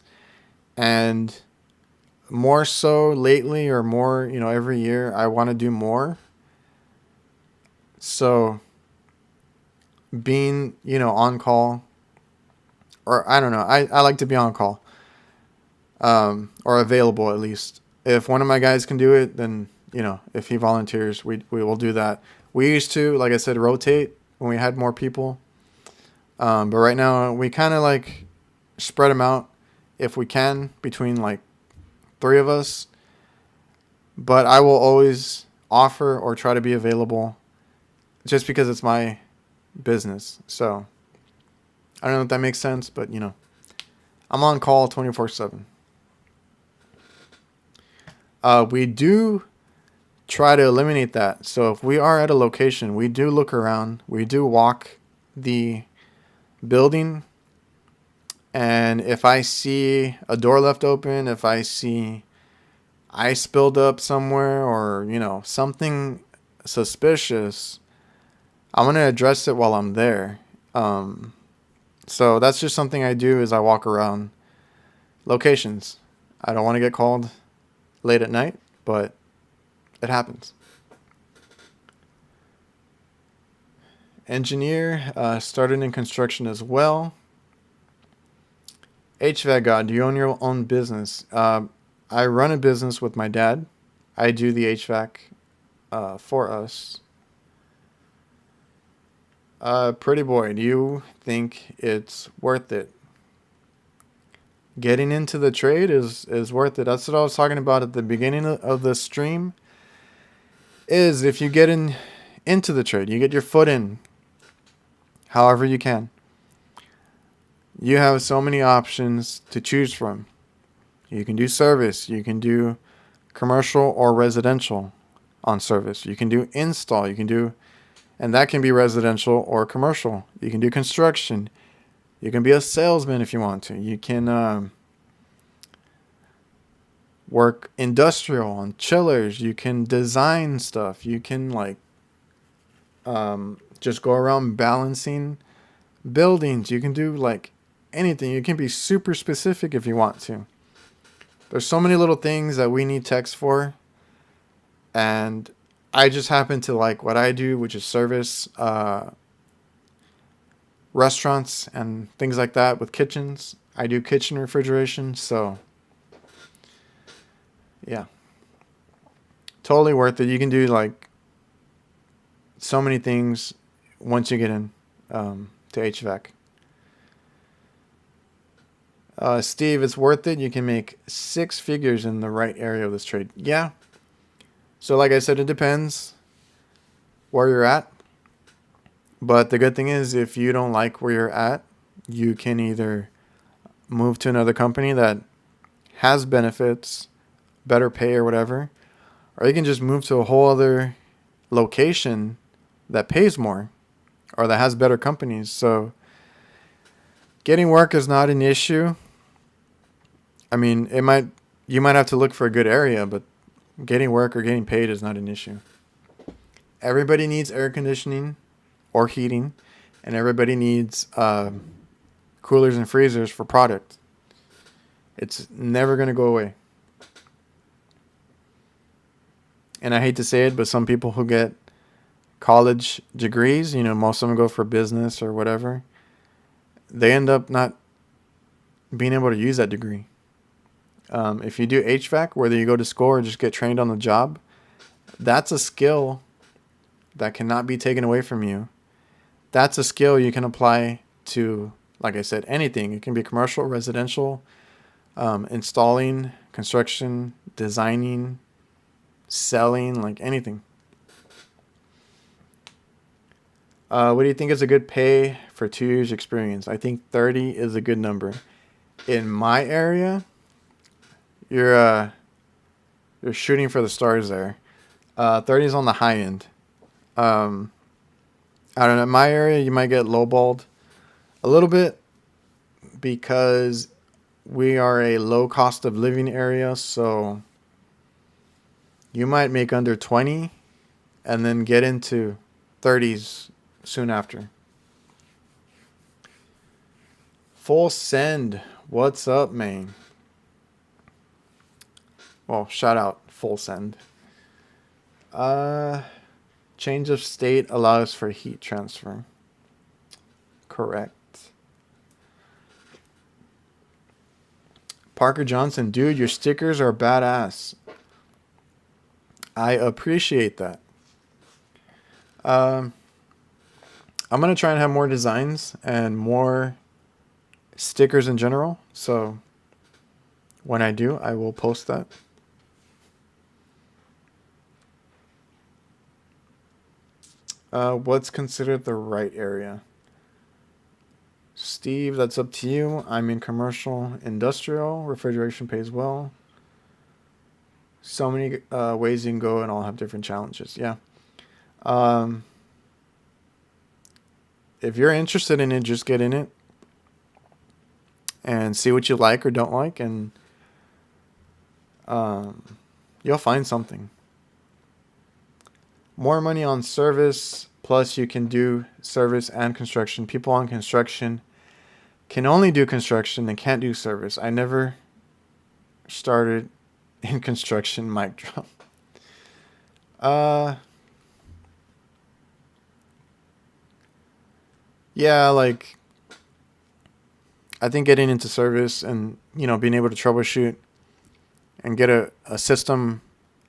And more so lately, or more, every year, I want to do more. So being, on call, or I don't know, I like to be on call, or available at least. If one of my guys can do it, then, if he volunteers, we will do that. We used to, like I said, rotate when we had more people. But right now we kind of like spread them out if we can between like 3 of us. But I will always offer or try to be available just because it's my business. So I don't know if that makes sense, but I'm on call 24/7. We do try to eliminate that. So if we are at a location, we do look around, we do walk the building, and if I see a door left open, if I see ice spilled up somewhere, or something suspicious, I'm going to address it while I'm there. So that's just something I do, is I walk around locations. I don't want to get called late at night, but it happens. Engineer, started in construction as well. HVAC God, do you own your own business? I run a business with my dad. I do the HVAC for us. Pretty boy, do you think it's worth it? Getting into the trade is worth it. That's what I was talking about at the beginning of the stream. Is if you get into the trade, you get your foot in, however you can. You have so many options to choose from. You can do service. You can do commercial or residential on service. You can do install. You can do, and that can be residential or commercial. You can do construction. You can be a salesman if you want to. You can work industrial on chillers. You can design stuff. You can just go around balancing buildings. You can do anything. You can be super specific if you want to. There's so many little things that we need techs for, and I just happen to like what I do, which is service restaurants and things like that with kitchens. I do kitchen refrigeration, so yeah, totally worth it. You can do like so many things once you get in to HVAC. Steve, it's worth it. You can make six figures in the right area of this trade. Yeah. So like I said, it depends where you're at. But the good thing is, if you don't like where you're at, you can either move to another company that has benefits, better pay or whatever, or you can just move to a whole other location that pays more or that has better companies. So getting work is not an issue. I mean, you might have to look for a good area, but getting work or getting paid is not an issue. Everybody needs air conditioning or heating, and everybody needs coolers and freezers for product. It's never going to go away. And I hate to say it, but some people who get college degrees, most of them go for business or whatever, they end up not being able to use that degree. If you do HVAC, whether you go to school or just get trained on the job, that's a skill that cannot be taken away from you. That's a skill you can apply to, like I said, anything. It can be commercial, residential, installing, construction, designing, selling, like anything. What do you think is a good pay for 2 years experience? I think 30 is a good number. In my area, you're shooting for the stars there. 30 is on the high end. I don't know. In my area, you might get lowballed a little bit because we are a low cost of living area. So you might make under 20 and then get into 30s soon after. Full send. What's up, man? Well, shout out Full Send. Change of state allows for heat transfer. Correct. Parker Johnson, dude, your stickers are badass. I appreciate that. I'm going to try and have more designs and more stickers in general. So when I do, I will post that. What's considered the right area? Steve, that's up to you. I'm in commercial, industrial. Refrigeration pays well. So many ways you can go and all have different challenges. Yeah. If you're interested in it, just get in it and see what you like or don't like, and you'll find something. More money on service, plus you can do service and construction. People on construction can only do construction and can't do service. I never started in construction, mic drop. Yeah, like I think getting into service and being able to troubleshoot and get a system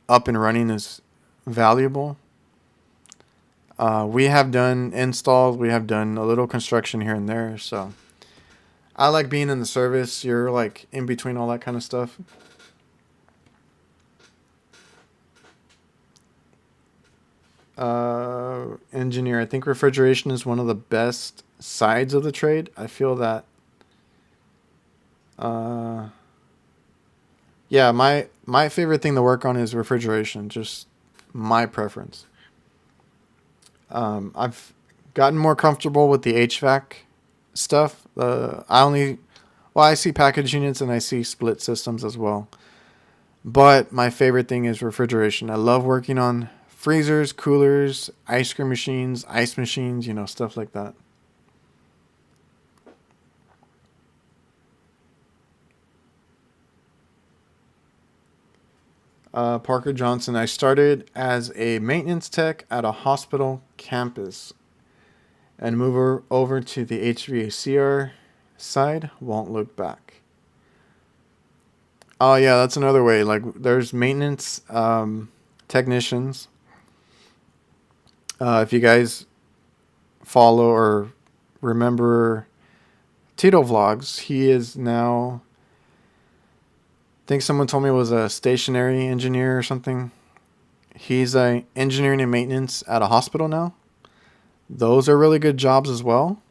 up and running is valuable. We have done installs, we have done a little construction here and there, so I like being in the service. You're like in between all that kind of stuff. Engineer, I think refrigeration is one of the best sides of the trade. I feel that yeah, my favorite thing to work on is refrigeration, just my preference. I've gotten more comfortable with the HVAC stuff. I see package units and I see split systems as well. But my favorite thing is refrigeration. I love working on freezers, coolers, ice cream machines, ice machines, stuff like that. Parker Johnson. I started as a maintenance tech at a hospital campus and move over to the HVACR side. Won't look back. Oh yeah, that's another way. Like there's maintenance technicians. If you guys follow or remember Tito Vlogs, he is now, I think someone told me it was a stationary engineer or something. He's a engineering and maintenance at a hospital now. Those are really good jobs as well.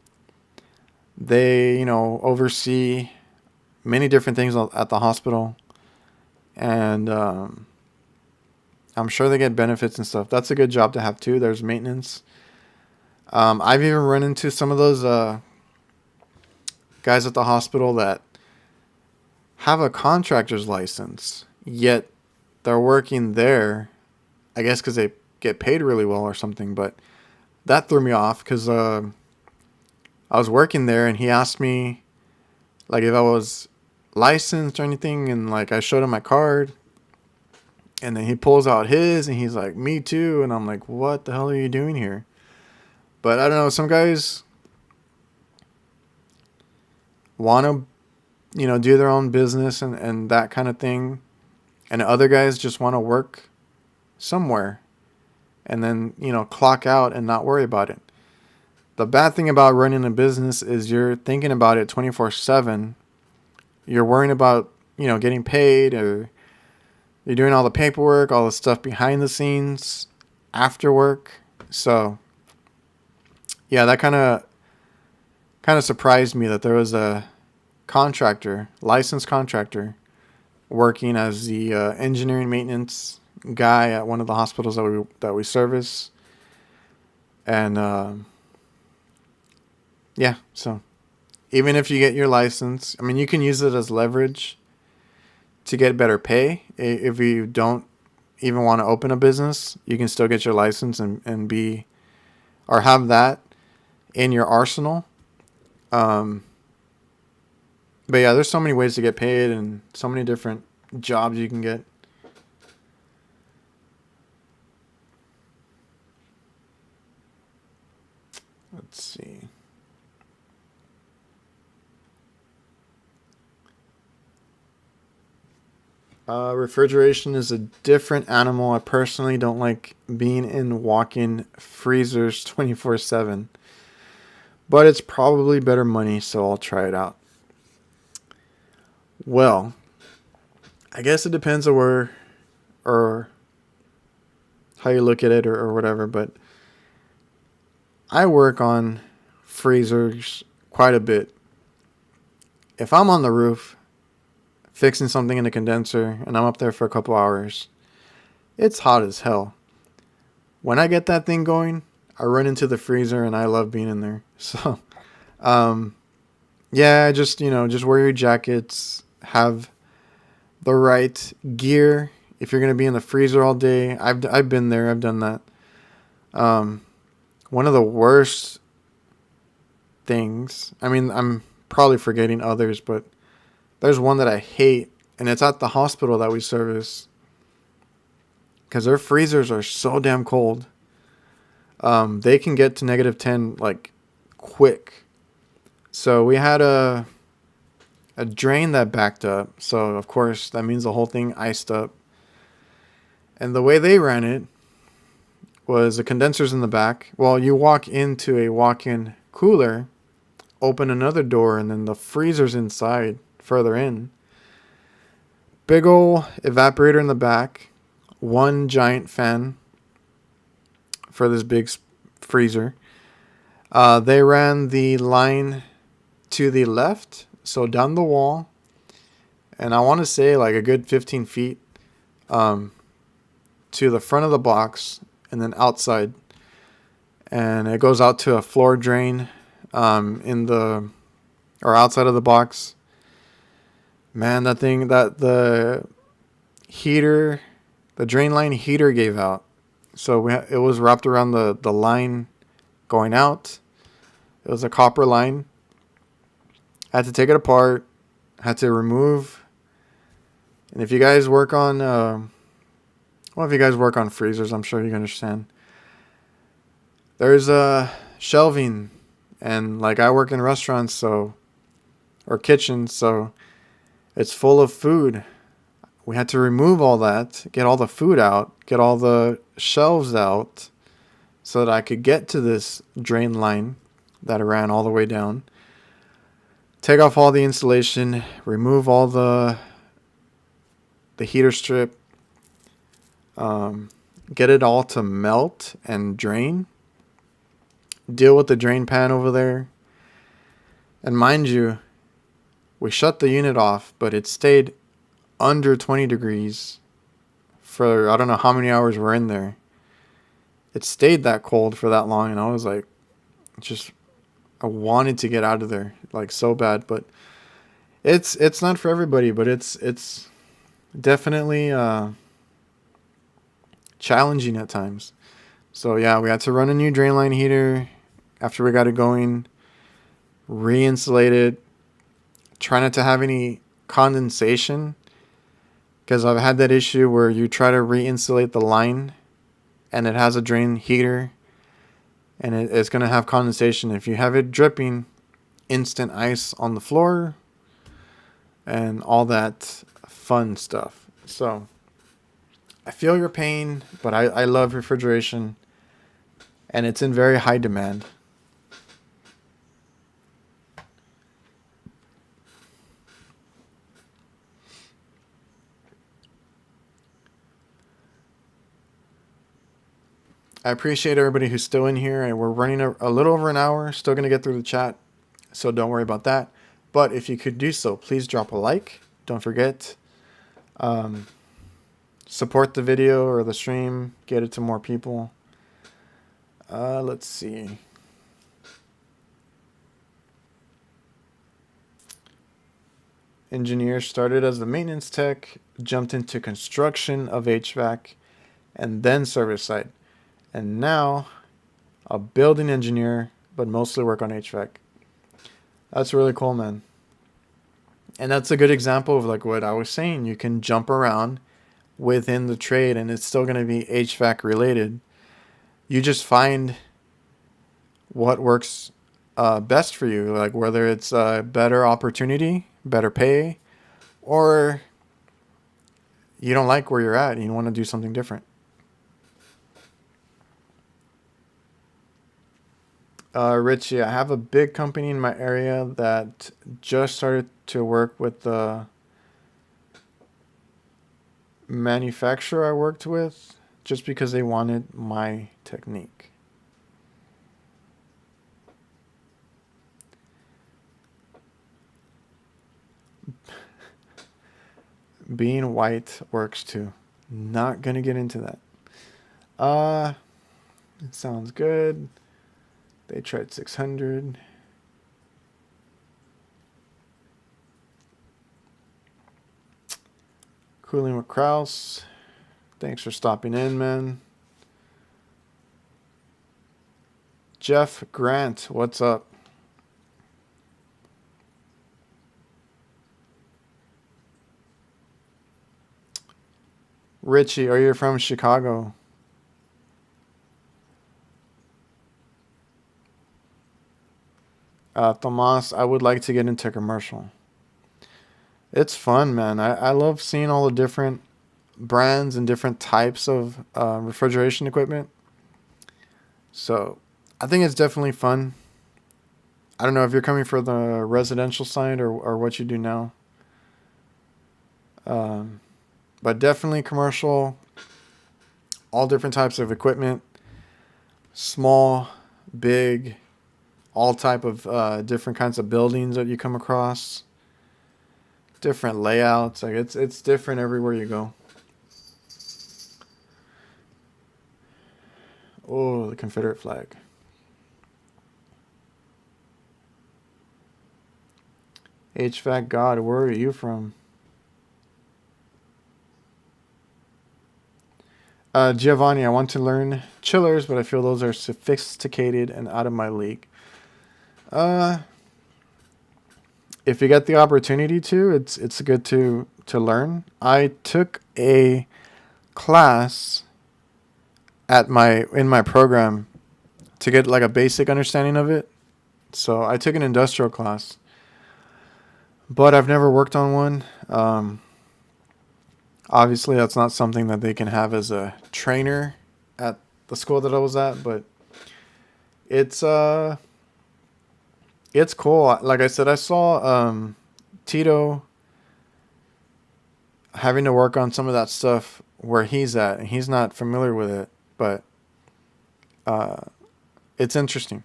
They, oversee many different things at the hospital, and I'm sure they get benefits and stuff. That's a good job to have too. There's maintenance. I've even run into some of those guys at the hospital that have a contractor's license, yet they're working there, I guess because they get paid really well or something. But that threw me off because I was working there and he asked me like if I was licensed or anything, and like I showed him my card, and then he pulls out his and he's like, me too, and I'm like, what the hell are you doing here? But I don't know, some guys want to do their own business and that kind of thing, and other guys just want to work somewhere and then clock out and not worry about it. The bad thing about running a business is you're thinking about it 24/7. You're worrying about getting paid, or you're doing all the paperwork, all the stuff behind the scenes after work. So yeah, that kind of surprised me that there was a licensed contractor, working as the engineering maintenance guy at one of the hospitals that we service. And yeah, so even if you get your license, I mean, you can use it as leverage to get better pay. If you don't even want to open a business, you can still get your license and be, or have that in your arsenal. But yeah, there's so many ways to get paid and so many different jobs you can get. Let's see. Refrigeration is a different animal. I personally don't like being in walk-in freezers 24/7. But it's probably better money, so I'll try it out. Well, I guess it depends on where or how you look at it, or whatever, but I work on freezers quite a bit. If I'm on the roof fixing something in the condenser and I'm up there for a couple hours, it's hot as hell. When I get that thing going, I run into the freezer and I love being in there. So, yeah, just wear your jackets, have the right gear if you're gonna be in the freezer all day. I've been there, I've done that. One of the worst things, I mean, I'm probably forgetting others, but there's one that I hate, and it's at the hospital that we service, because their freezers are so damn cold. They can get to -10 like quick. So we had a drain that backed up, so of course that means the whole thing iced up. And the way they ran it was the condensers in the back. Well, you walk into a walk-in cooler, open another door, and then the freezer's inside, further in. Big ol' evaporator in the back, one giant fan for this big freezer. They ran the line to the left, so down the wall, and I want to say like a good 15 feet to the front of the box, and then outside. And it goes out to a floor drain in the, or outside of the box. Man, that thing, that the heater, the drain line heater gave out. So it was wrapped around the line going out. It was a copper line. I had to take it apart. Had to remove. And if you guys work on Well, if you guys work on freezers, I'm sure you understand. There's shelving, and like I work in restaurants, so or kitchens, so it's full of food. We had to remove all that, get all the food out, get all the shelves out, so that I could get to this drain line that ran all the way down. Take off all the insulation, remove all the heater strip, get it all to melt and drain. Deal with the drain pan over there. And mind you, we shut the unit off, but it stayed under 20 degrees for I don't know how many hours we're in there. It stayed that cold for that long, and I was like, I wanted to get out of there like so bad. But it's not for everybody, but it's definitely challenging at times. So yeah, we had to run a new drain line heater after we got it going, re-insulate it, try not to have any condensation, because I've had that issue where you try to re-insulate the line and it has a drain heater and it's going to have condensation. If you have it dripping, instant ice on the floor and all that fun stuff. So I feel your pain, but I love refrigeration, and it's in very high demand. I appreciate everybody who's still in here, and we're running a little over an hour. Still going to get through the chat, so don't worry about that. But if you could do so, please drop a like. Don't forget. Support the video or the stream. Get it to more people. Let's see. Engineer started as the maintenance tech, jumped into construction of HVAC, and then service side. And now a building engineer, but mostly work on HVAC. That's really cool, man. And that's a good example of like what I was saying. You can jump around within the trade and it's still going to be HVAC related. You just find what works best for you, like whether it's a better opportunity, better pay, or you don't like where you're at and you want to do something different. Richie, I have a big company in my area that just started to work with the manufacturer I worked with just because they wanted my technique. Being white works too. Not gonna get into that. It sounds good. They tried 600. Cooling with Kraus. Thanks for stopping in, man. Jeff Grant, what's up? Richie, are you from Chicago? Tomas, I would like to get into commercial. It's fun, man. I love seeing all the different brands and different types of refrigeration equipment. So I think it's definitely fun. I don't know if you're coming for the residential side or what you do now. But definitely commercial, all different types of equipment, small, big, all type of different kinds of buildings that you come across, different layouts. Like it's different everywhere you go. Oh, the Confederate flag. HVAC God, where are you from? Giovanni, I want to learn chillers, but I feel those are sophisticated and out of my league. If you get the opportunity to, it's good to learn. I took a class in my program to get like a basic understanding of it. So I took an industrial class, but I've never worked on one. Obviously, that's not something that they can have as a trainer at the school that I was at, but it's cool. Like I said, I saw Tito having to work on some of that stuff where he's at, and he's not familiar with it, but it's interesting.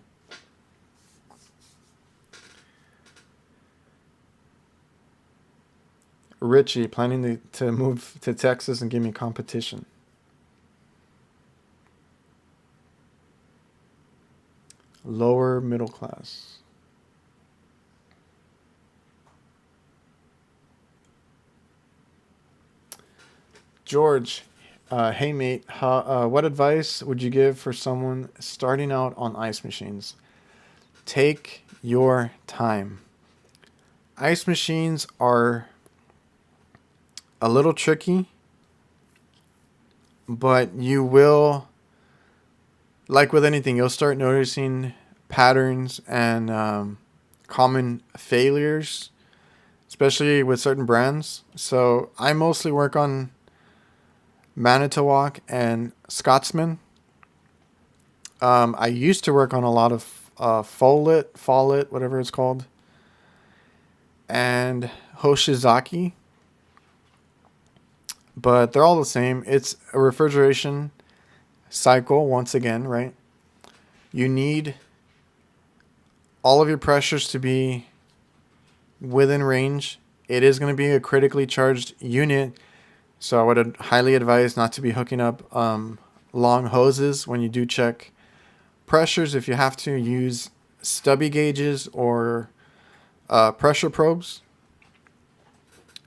Richie planning to move to Texas and give me competition. Lower middle class. George, hey mate, what advice would you give for someone starting out on ice machines? Take your time. Ice machines are a little tricky, but you will, like with anything, you'll start noticing patterns and common failures, especially with certain brands. So I mostly work on Manitowoc and Scotsman. I used to work on a lot of Follett, whatever it's called, and Hoshizaki, but they're all the same. It's a refrigeration cycle once again, right? You need all of your pressures to be within range. It is going to be a critically charged unit, so I would highly advise not to be hooking up long hoses when you do check pressures. If you have to, use stubby gauges or pressure probes.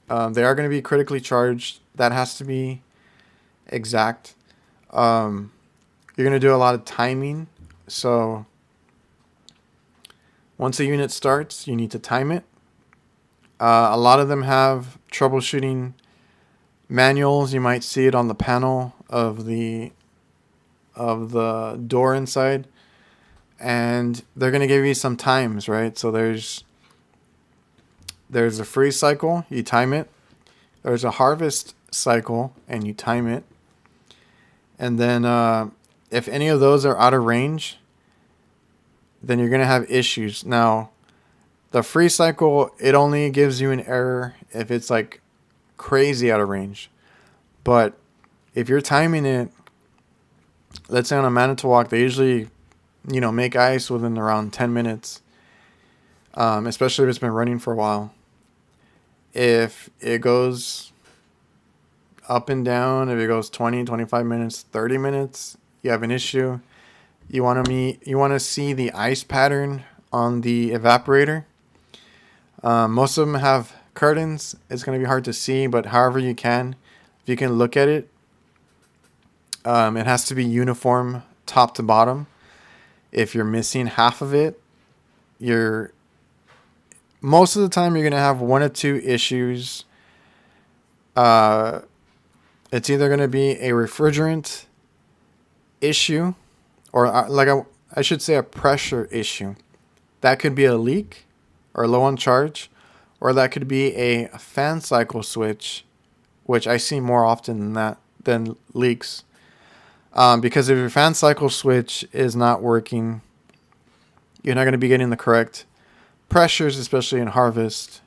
They are going to be critically charged. That has to be exact. You're going to do a lot of timing. So once a unit starts, you need to time it. A lot of them have troubleshooting manuals. You might see it on the panel of the door inside, and they're going to give you some times, right? So there's a freeze cycle, you time it. There's a harvest cycle, and you time it. And then if any of those are out of range, then you're going to have issues. Now, the freeze cycle, it only gives you an error if it's like crazy out of range. But if you're timing it, let's say on a Manitowoc, they usually, make ice within around 10 minutes, especially if it's been running for a while. If it goes up and down, if it goes 20, 25 minutes, 30 minutes, you have an issue. You want to see the ice pattern on the evaporator. Most of them have curtains. It's going to be hard to see, but however you can, if you can look at it, it has to be uniform top to bottom. If you're missing half of it, most of the time you're going to have one or two issues. It's either going to be a refrigerant issue, or I should say a pressure issue. That could be a leak or low on charge, or that could be a fan cycle switch, which I see more often than leaks. Because if your fan cycle switch is not working, you're not going to be getting the correct pressures, especially in harvest.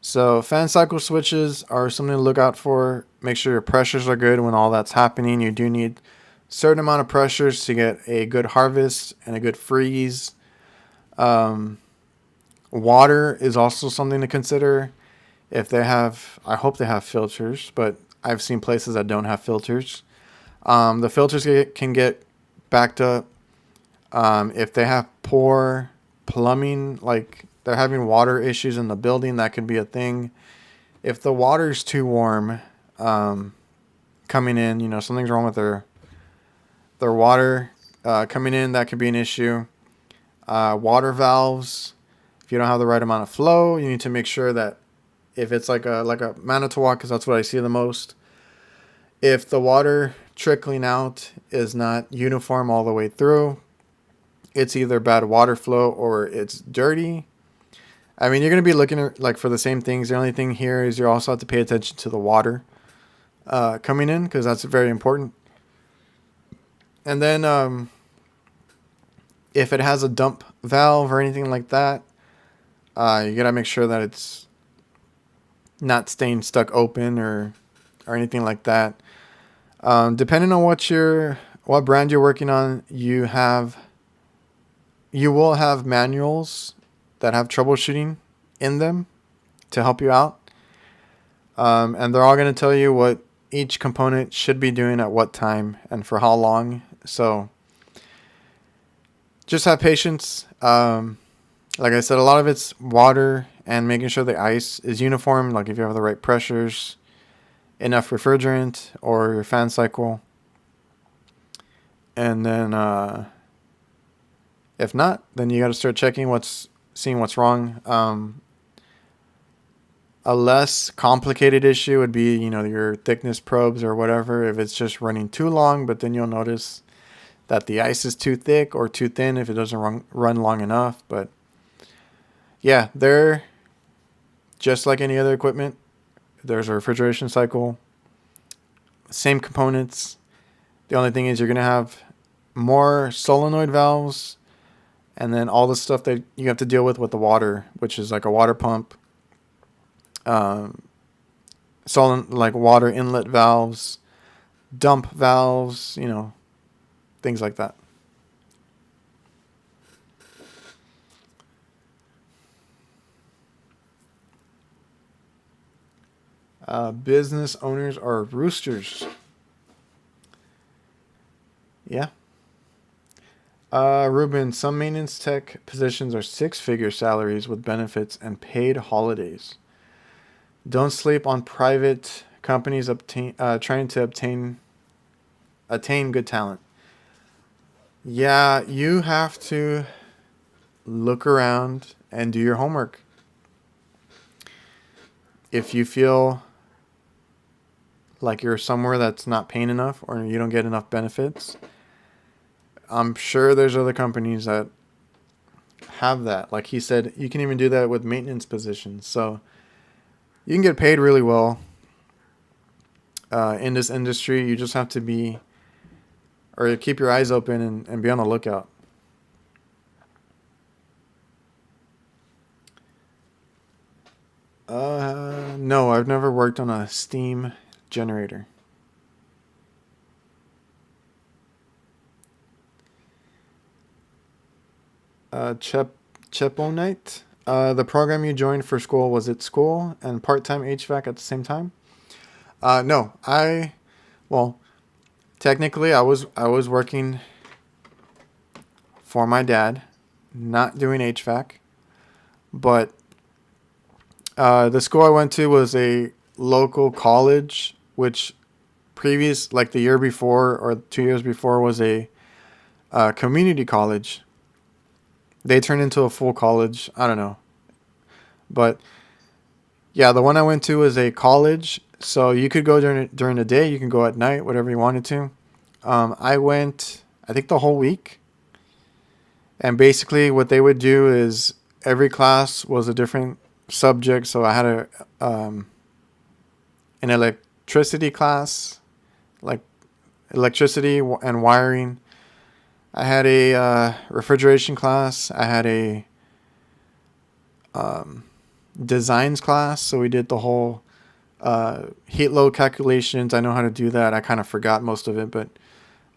So fan cycle switches are something to look out for. Make sure your pressures are good when all that's happening. You do need a certain amount of pressures to get a good harvest and a good freeze. Water is also something to consider. I hope they have filters, but I've seen places that don't have filters. The filters can get backed up. If they have poor plumbing, like they're having water issues in the building, that could be a thing. If the water's too warm, coming in, something's wrong with their water coming in, that could be an issue. Water valves, if you don't have the right amount of flow, you need to make sure that if it's like a Manitowoc, because that's what I see the most, If the water trickling out is not uniform all the way through, it's either bad water flow or it's dirty. I mean, you're going to be looking at, like, for the same things. The only thing here is you also have to pay attention to the water coming in, because that's very important. And then if it has a dump valve or anything like that, you got to make sure that it's not staying stuck open or anything like that. Depending on what brand you're working on, you will have manuals that have troubleshooting in them to help you out. And they're all going to tell you what each component should be doing at what time and for how long. So just have patience. Like I said, a lot of it's water and making sure the ice is uniform. Like if you have the right pressures, enough refrigerant or your fan cycle. And then if not, then you got to start seeing what's wrong. A less complicated issue would be, your thickness probes or whatever. If it's just running too long, but then you'll notice that the ice is too thick or too thin if it doesn't run long enough. But yeah, they're just like any other equipment. There's a refrigeration cycle, same components. The only thing is you're going to have more solenoid valves and then all the stuff that you have to deal with the water, which is like a water pump, like water inlet valves, dump valves, things like that. Business owners are roosters. Yeah. Ruben, some maintenance tech positions are 6-figure salaries with benefits and paid holidays. Don't sleep on private companies trying to attain good talent. Yeah, you have to look around and do your homework. If you feel like you're somewhere that's not paying enough or you don't get enough benefits, I'm sure there's other companies that have that. Like he said, you can even do that with maintenance positions. So you can get paid really well in this industry. You just have to keep your eyes open and be on the lookout. No, I've never worked on a steam generator. Cheponite. The program you joined for school, was it school and part-time HVAC at the same time? No, technically I was working for my dad, not doing HVAC, but the school I went to was a local college, which the year before or 2 years before was a community college. They turned into a full college. I don't know. But yeah, the one I went to was a college. So you could go during the day. You can go at night, whatever you wanted to. I went, I think, the whole week. And basically what they would do is every class was a different subject. So I had an electricity class, like electricity and wiring. I had a refrigeration class. I had a designs class. So we did the whole heat load calculations. I know how to do that. I kind of forgot most of it, but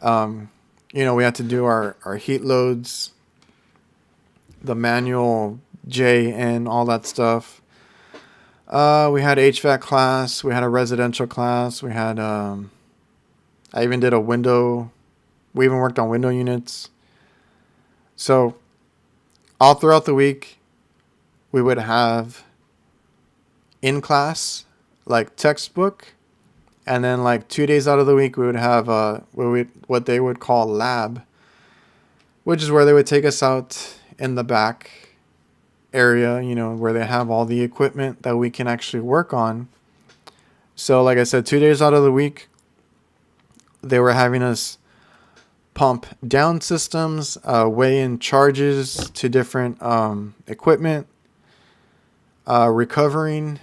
we had to do our heat loads, the manual J and all that stuff. We had HVAC class. We had a residential class. We had I even did a window. We even worked on window units. So all throughout the week, we would have in class, like textbook, and then like 2 days out of the week, we would have what they would call lab, which is where they would take us out in the back area, where they have all the equipment that we can actually work on. So like I said, 2 days out of the week, they were having us pump down systems, weigh in charges to different equipment, recovering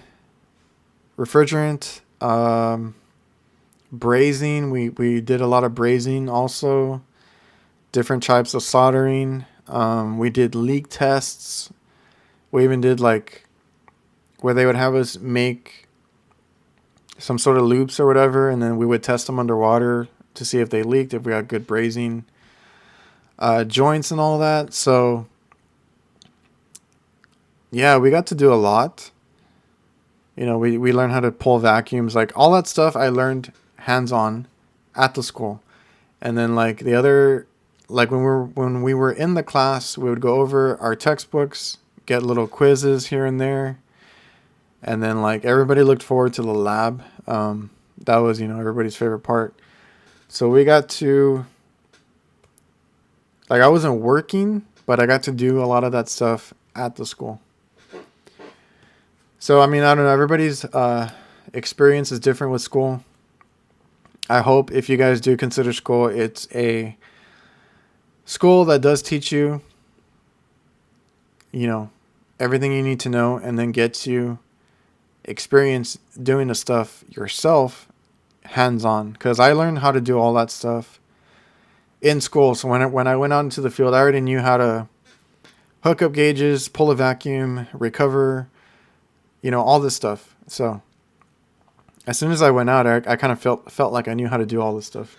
refrigerant, brazing. We did a lot of brazing also, different types of soldering. We did leak tests. We even did like where they would have us make some sort of loops or whatever, and then we would test them underwater to see if they leaked, if we had good brazing, joints and all that. So yeah, we got to do a lot. You know, we learned how to pull vacuums, like all that stuff I learned hands-on at the school. And then like the other, like when we were in the class, we would go over our textbooks, get little quizzes here and there. And then like everybody looked forward to the lab. That was, you know, everybody's favorite part. So we got to, like I wasn't working, but I got to do a lot of that stuff at the school. So, I mean, I don't know. Everybody's experience is different with school. I hope if you guys do consider school, it's a school that does teach you, you know, everything you need to know, and then gets you experience doing the stuff yourself hands-on. Because I learned how to do all that stuff in school. So when I went out into the field, I already knew how to hook up gauges, pull a vacuum, recover, you know, all this stuff. So as soon as I went out, I kind of felt like I knew how to do all this stuff.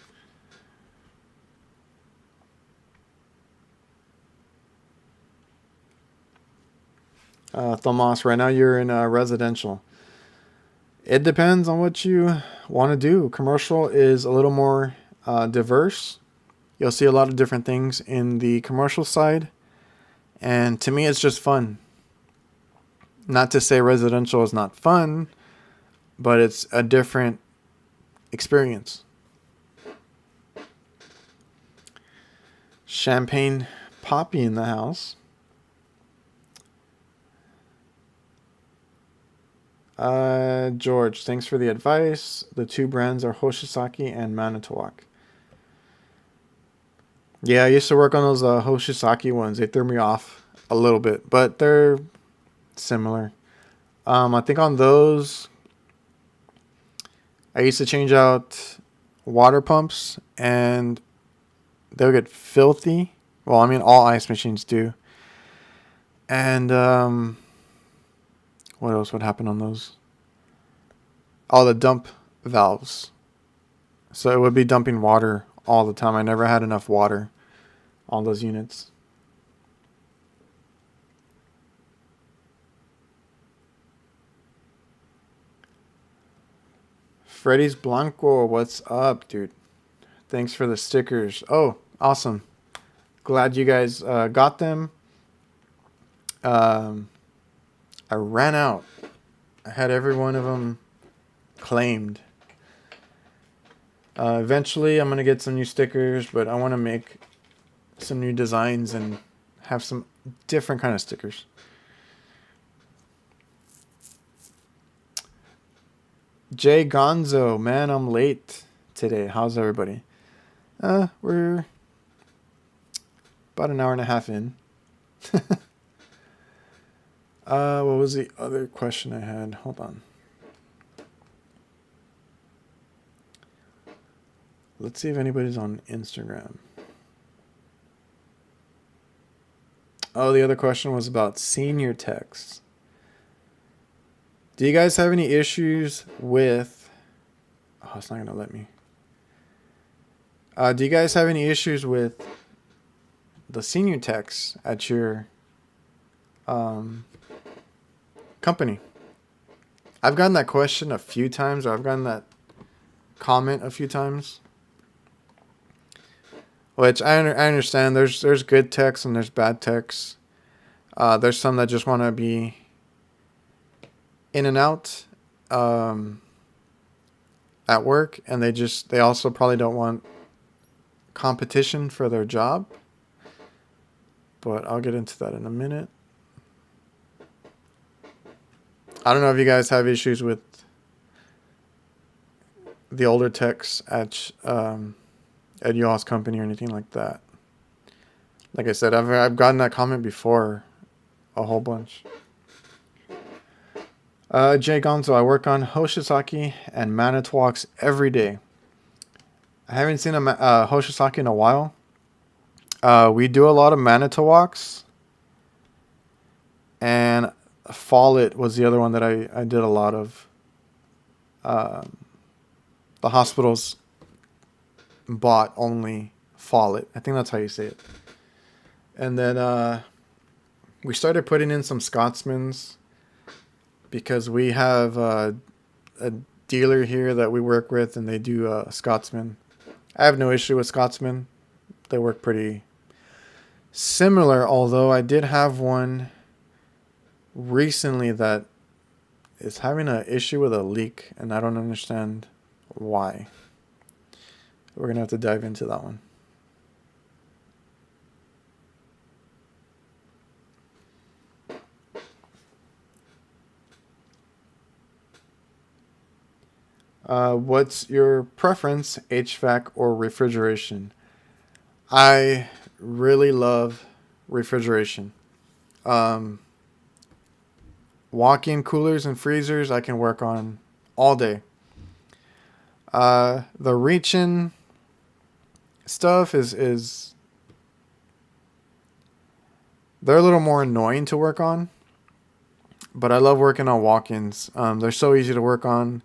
Thomas, right now you're in residential. It depends on what you want to do. Commercial is a little more diverse. You'll see a lot of different things in the commercial side. And to me, it's just fun. Not to say residential is not fun, but it's a different experience. Champagne Poppy in the house. George, thanks for the advice. The two brands are Hoshisaki and Manitowoc. Yeah, I used to work on those Hoshisaki ones. They threw me off a little bit, but they're similar. I think on those, I used to change out water pumps, and they'll get filthy. Well, I mean, all ice machines do. And what else would happen on those? All the dump valves. So it would be dumping water all the time. I never had enough water on those units. Freddy's Blanco, what's up, dude? Thanks for the stickers. Oh, awesome. Glad you guys got them. I ran out. I had every one of them claimed. Eventually, I'm going to get some new stickers, but I want to make some new designs and have some different kind of stickers. Jay Gonzo, man, I'm late today. How's everybody? We're about an hour and a half in. What was the other question I had? Hold on. Let's see if anybody's on Instagram. Oh, the other question was about senior techs. Do you guys have any issues with... Oh, it's not going to let me. Do you guys have any issues with the senior techs at your company? I've gotten that question a few times, or I've gotten that comment a few times. Which I understand. There's good techs and there's bad techs. There's some that just want to be in and out at work, and they also probably don't want competition for their job. But I'll get into that in a minute. I don't know if you guys have issues with the older techs at y'all's company or anything like that. Like I said, I've gotten that comment before a whole bunch. Jay Gonzo, I work on Hoshizaki and Manitowocks every day. I haven't seen a Hoshizaki in a while. We do a lot of Manitowocks, and Follett was the other one that I did a lot of. The hospitals bought only Follett. I think that's how you say it. And then we started putting in some Scotsmans because we have a dealer here that we work with, and they do Scotsman. I have no issue with Scotsman. They work pretty similar, although I did have one recently that is having an issue with a leak, and I don't understand why. We're going to have to dive into that one. What's your preference, HVAC or refrigeration? I really love refrigeration. Walk-in coolers and freezers I can work on all day. The reach-in stuff is they're a little more annoying to work on, but I love working on walk-ins. They're so easy to work on.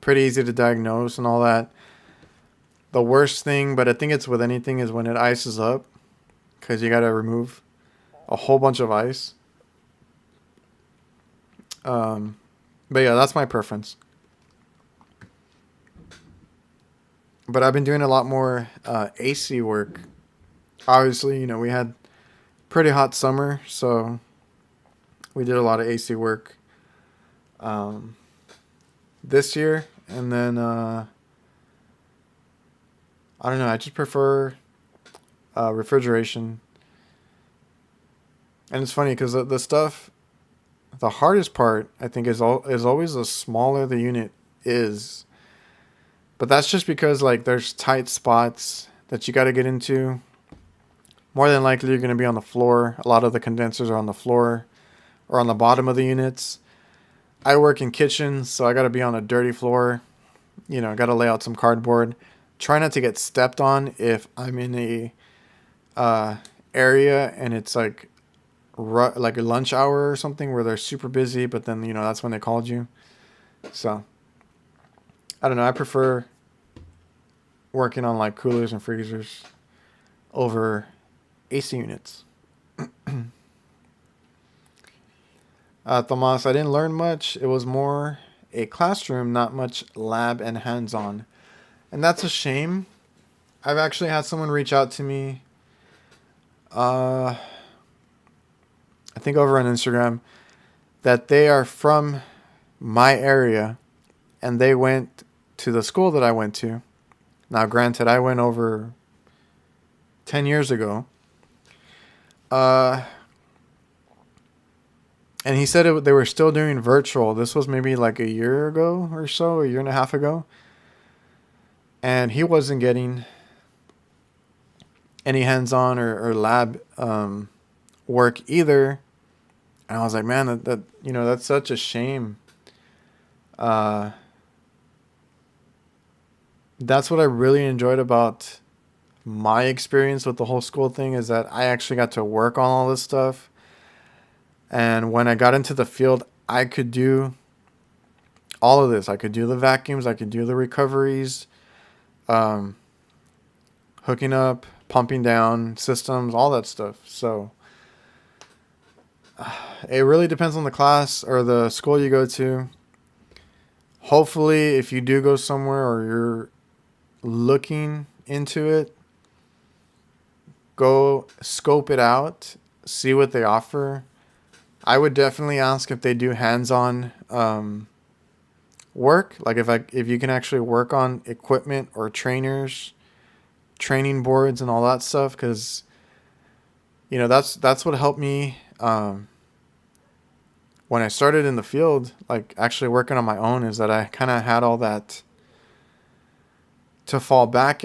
Pretty easy to diagnose and all that. The worst thing, but I think it's with anything, is when it ices up, because you got to remove a whole bunch of ice. But yeah, that's my preference. But I've been doing a lot more AC work. Obviously, we had pretty hot summer, so we did a lot of AC work this year. And then I don't know, I just prefer refrigeration. And it's funny because the hardest part, I think, is always the smaller the unit is. But that's just because there's tight spots that you got to get into. More than likely, you're going to be on the floor. A lot of the condensers are on the floor or on the bottom of the units. I work in kitchens, so I got to be on a dirty floor. I got to lay out some cardboard. Try not to get stepped on if I'm in a area and it's like a lunch hour or something where they're super busy, but then that's when they called you. So I don't know, I prefer working on coolers and freezers over AC units. Tomas, I didn't learn much. It was more a classroom, not much lab and hands-on, and that's a shame. I've actually had someone reach out to me I think over on Instagram, that they are from my area and they went to the school that I went to. Now, granted, I went over 10 years ago. And he said they were still doing virtual. This was maybe a year ago or so, a year and a half ago. And he wasn't getting any hands-on or lab work either. And I was like, man, that's such a shame. That's what I really enjoyed about my experience with the whole school thing, is that I actually got to work on all this stuff. And when I got into the field, I could do all of this. I could do the vacuums. I could do the recoveries, hooking up, pumping down systems, all that stuff. So it really depends on the class or the school you go to. Hopefully, if you do go somewhere or you're looking into it, go scope it out, see what they offer. I would definitely ask if they do hands-on work, if you can actually work on equipment or trainers, training boards and all that stuff, because that's what helped me when I started in the field, like actually working on my own, is that I kind of had all that to fall back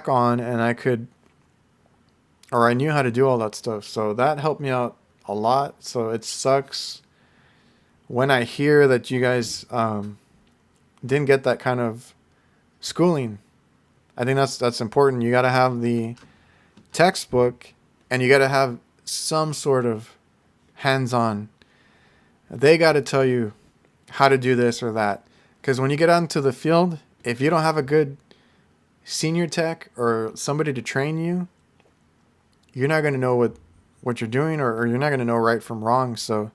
on, and I could, or I knew how to do all that stuff. So that helped me out a lot. So it sucks when I hear that you guys didn't get that kind of schooling. I think that's important. You got to have the textbook, and you got to have some sort of hands-on. They got to tell you how to do this or that. Because when you get out into the field, if you don't have a good senior tech or somebody to train you, you're not going to know what you're doing, or you're not going to know right from wrong. So,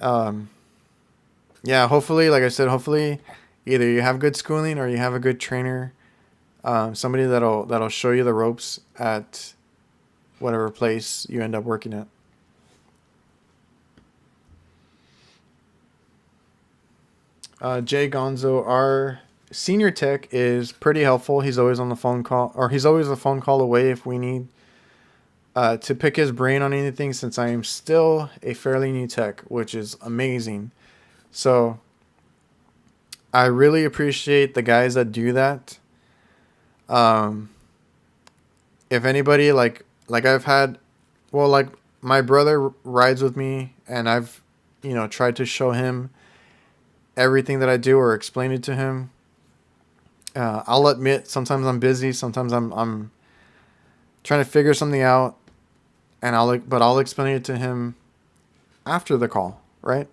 yeah, hopefully, like I said, hopefully either you have good schooling or you have a good trainer, somebody that'll show you the ropes at whatever place you end up working at. Jay Gonzo, our senior tech is pretty helpful. He's always on the phone call, or he's always a phone call away if we need to pick his brain on anything, since I am still a fairly new tech, which is amazing. So I really appreciate the guys that do that. If anybody like I've had, well, like my brother rides with me, and I've, tried to show him everything that I do or explain it to him. I'll admit sometimes I'm busy, sometimes I'm trying to figure something out, and I'll explain it to him after the call, right?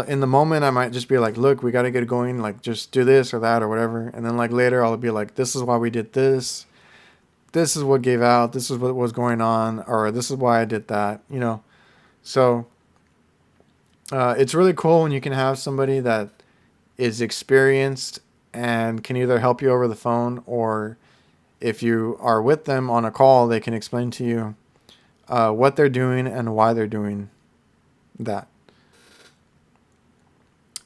In the moment, I might just be like, look, we got to get it going, like just do this or that or whatever. And then like later I'll be like, this is why we did this. This is what gave out. This is what was going on, or this is why I did that, So it's really cool when you can have somebody that is experienced and can either help you over the phone, or if you are with them on a call, they can explain to you what they're doing and why they're doing that.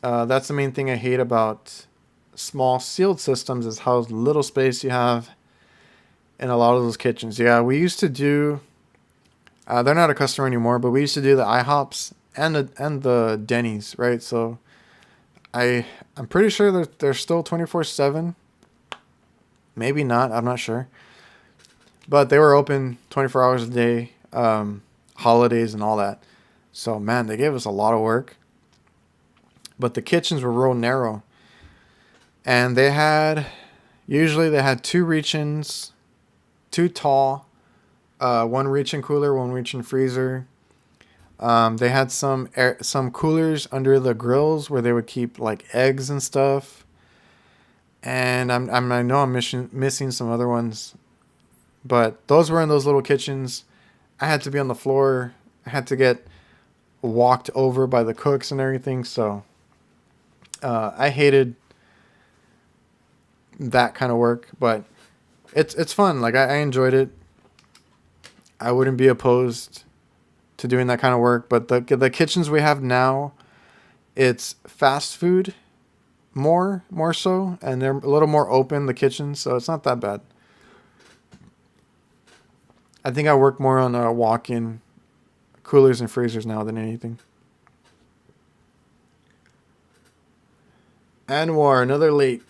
That's the main thing I hate about small sealed systems, is how little space you have in a lot of those kitchens. Yeah, we used to do, they're not a customer anymore, but we used to do the IHOPs and the Denny's, right? So I'm pretty sure that they're still 24/7. Maybe not, I'm not sure. But they were open 24 hours a day, holidays and all that. So man, they gave us a lot of work. But the kitchens were real narrow. And usually they had two reach-ins, two tall, one reach-in cooler, one reach-in freezer. They had some coolers under the grills where they would keep like eggs and stuff. And I know I'm missing some other ones, but those were in those little kitchens. I had to be on the floor. I had to get walked over by the cooks and everything. So I hated that kind of work, but it's fun. Like I enjoyed it. I wouldn't be opposed to doing that kind of work, but the kitchens we have now, it's fast food more so, and they're a little more open, the kitchens, so it's not that bad. I think I work more on walk-in coolers and freezers now than anything. Anwar, another late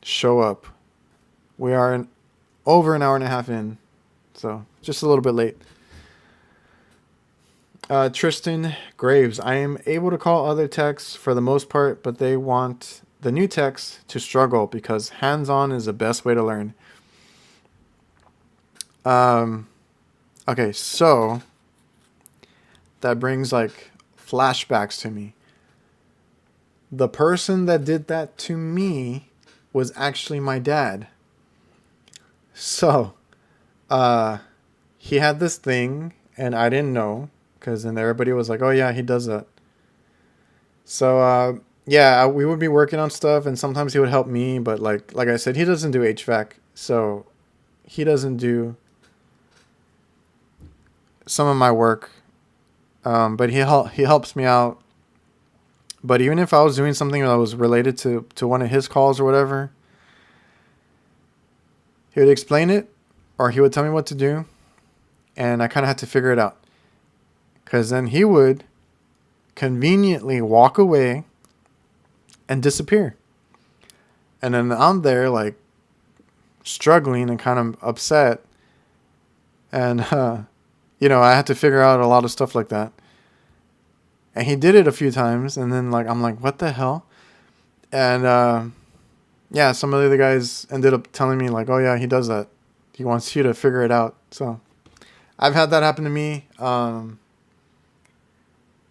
show up. We are over an hour and a half in, so just a little bit late. Tristan Graves, I am able to call other techs for the most part, but they want the new techs to struggle because hands-on is the best way to learn. Okay, so that brings like flashbacks to me. The person that did that to me was actually my dad. So, he had this thing and I didn't know, because then everybody was like, oh yeah, he does that. So, yeah, we would be working on stuff and sometimes he would help me, but like I said, he doesn't do HVAC, so he doesn't do some of my work, but he helps me out. But even if I was doing something that was related to one of his calls or whatever, he would explain it or he would tell me what to do, and I kind of had to figure it out. because then he would conveniently walk away and disappear. And then I'm there like struggling and kind of upset. And, I had to figure out a lot of stuff like that. And he did it a few times. And then I'm like, what the hell? And, yeah, some of the other guys ended up telling me like, oh yeah, he does that. He wants you to figure it out. So I've had that happen to me.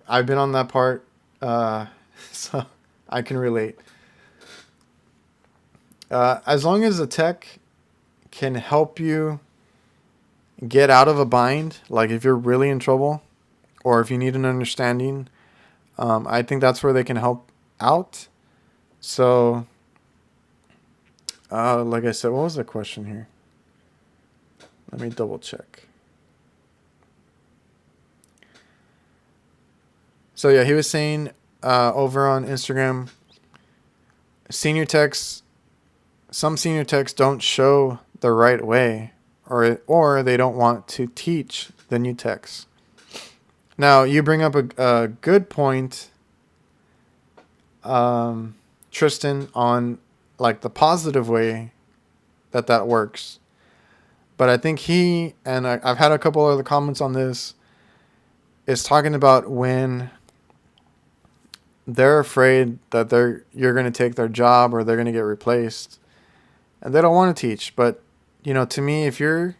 I've been on that part. So I can relate. As long as the tech can help you get out of a bind, like if you're really in trouble or if you need an understanding, I think that's where they can help out. So, like I said, what was the question here? Let me double check. So yeah, he was saying over on Instagram, some senior techs don't show the right way, or they don't want to teach the new techs. Now you bring up a good point, Tristan, on like the positive way that works. But I think I've had a couple other comments on this, is talking about when they're afraid that you're going to take their job or they're going to get replaced, and they don't want to teach. But to me, if you're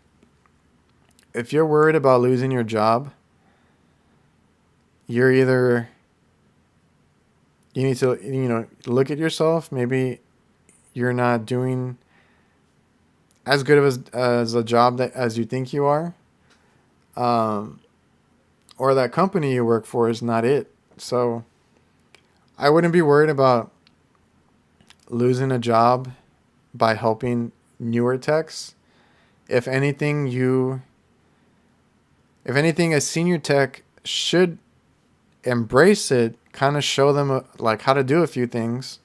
worried about losing your job, you need to look at yourself. Maybe you're not doing as good of as a job as you think you are, or that company you work for is not it. So I wouldn't be worried about losing a job by helping newer techs. If anything, a senior tech should embrace it, kind of show them like how to do a few things,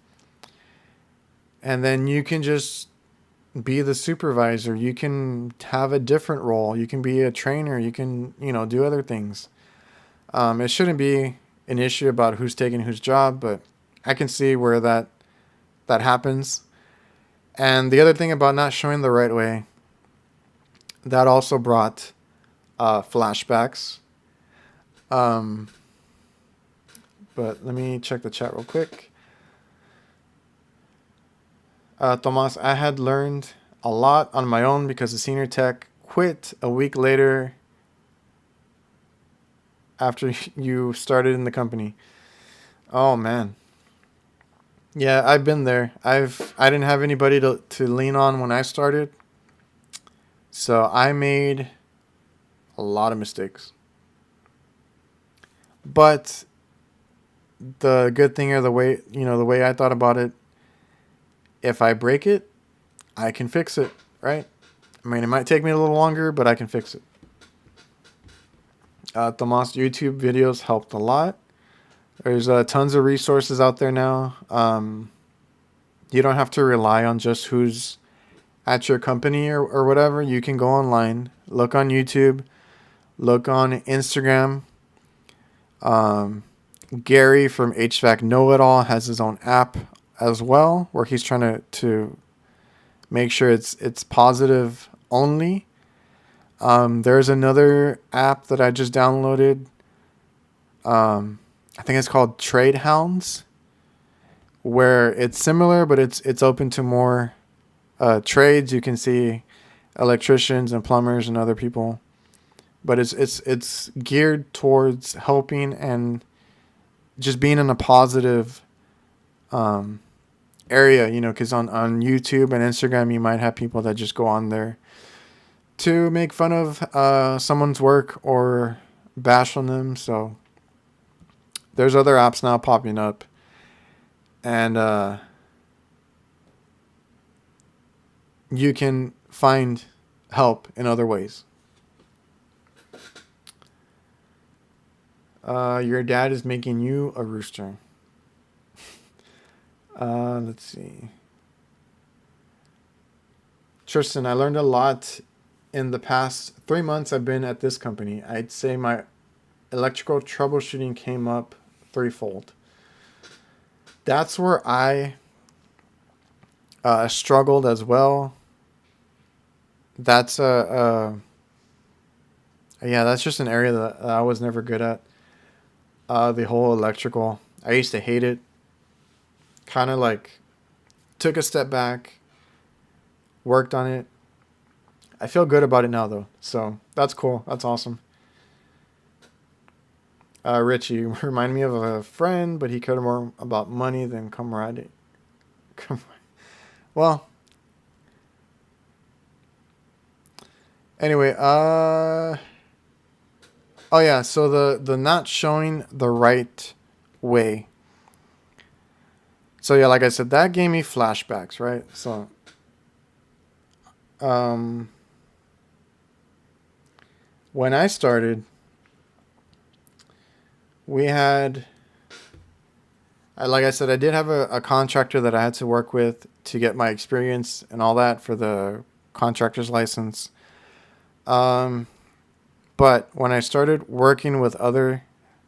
and then you can just be the supervisor. You can have a different role. You can be a trainer. You can do other things. It shouldn't be an issue about who's taking whose job, but I can see where that happens. And the other thing about not showing the right way, that also brought flashbacks. But let me check the chat real quick. Tomas, I had learned a lot on my own because the senior tech quit a week later after you started in the company. Oh man. Yeah, I've been there. I didn't have anybody to lean on when I started. So I made a lot of mistakes. But the good thing, or the way I thought about it, if I break it, I can fix it, right? I mean, it might take me a little longer, but I can fix it. Tomas, YouTube videos helped a lot. There's tons of resources out there now. You don't have to rely on just who's at your company or whatever. You can go online, look on YouTube, look on Instagram. Gary from HVAC Know-It-All has his own app as well, where he's trying to make sure it's positive only. There's another app that I just downloaded. I think it's called Trade Hounds, where it's similar, but it's open to more trades. You can see electricians and plumbers and other people, but it's geared towards helping and just being in a positive area, because on YouTube and Instagram, you might have people that just go on there to make fun of someone's work or bash on them. So there's other apps now popping up, and you can find help in other ways. Your dad is making you a rooster. Let's see. Tristan, I learned a lot in the past 3 months I've been at this company. I'd say my electrical troubleshooting came up threefold. That's where I struggled as well. That's yeah, that's just an area that I was never good at. The whole electrical, I used to hate it. Kind of like took a step back, worked on it. I feel good about it now though, so that's cool. That's awesome. Richie remind me of a friend, but he cared more about money than camaraderie. Well, anyway, oh yeah, so the not showing the right way. So yeah, like I said, that gave me flashbacks, right? So um when I started, we had like I said, I did have a contractor that I had to work with to get my experience and all that for the contractor's license. Um, but when I started working with other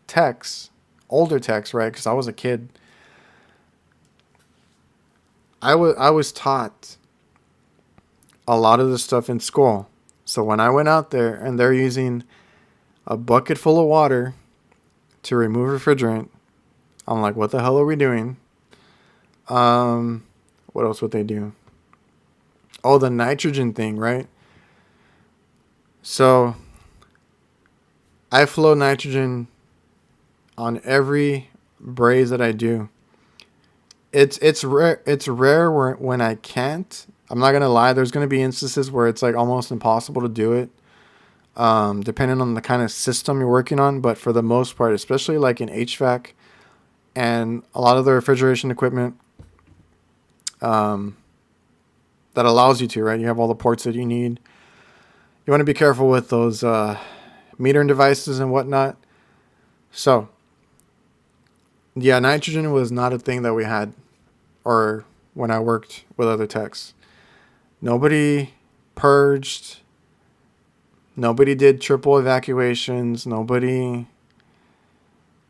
techs, older techs, right? Because I was a kid, I was taught a lot of the stuff in school. So when I went out there and they're using a bucket full of water to remove refrigerant, I'm like, what the hell are we doing? What else would they do? Oh, the nitrogen thing, right? So I flow nitrogen on every braise that I do. It's rare. It's rare when I can't. I'm not gonna lie. There's gonna be instances where it's like almost impossible to do it, depending on the kind of system you're working on. But for the most part, especially like in HVAC and a lot of the refrigeration equipment, that allows you to, right? You have all the ports that you need. You want to be careful with those metering devices and whatnot. So, yeah, nitrogen was not a thing that we had, or when I worked with other techs. Nobody purged. Nobody did triple evacuations. Nobody,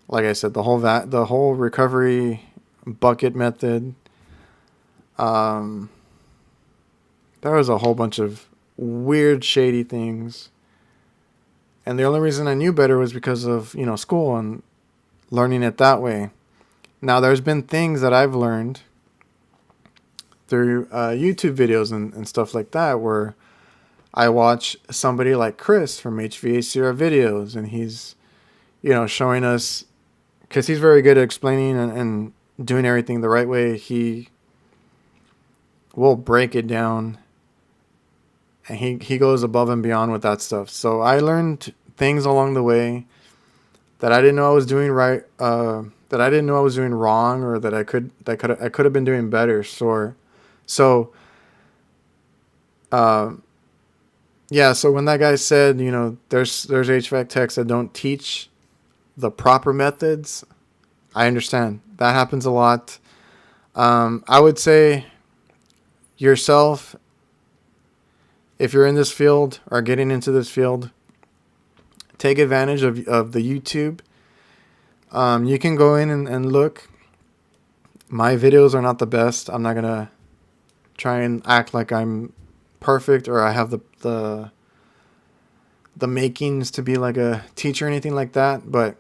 like I said, the whole recovery bucket method. There was a whole bunch of weird, shady things. And the only reason I knew better was because of, school and learning it that way. Now, there's been things that I've learned through YouTube videos and stuff like that where I watch somebody like Chris from HVACR videos, and he's, showing us, because he's very good at explaining and doing everything the right way. He will break it down, and he goes above and beyond with that stuff. So I learned things along the way that I didn't know I was doing right, that I didn't know I was doing wrong, or that I could have been doing better. So yeah. So when that guy said, there's HVAC techs that don't teach the proper methods, I understand that happens a lot. I would say yourself, if you're in this field or getting into this field, take advantage of the YouTube. You can go in and look. My videos are not the best. I'm not going to try and act like I'm perfect or I have the makings to be like a teacher or anything like that. But,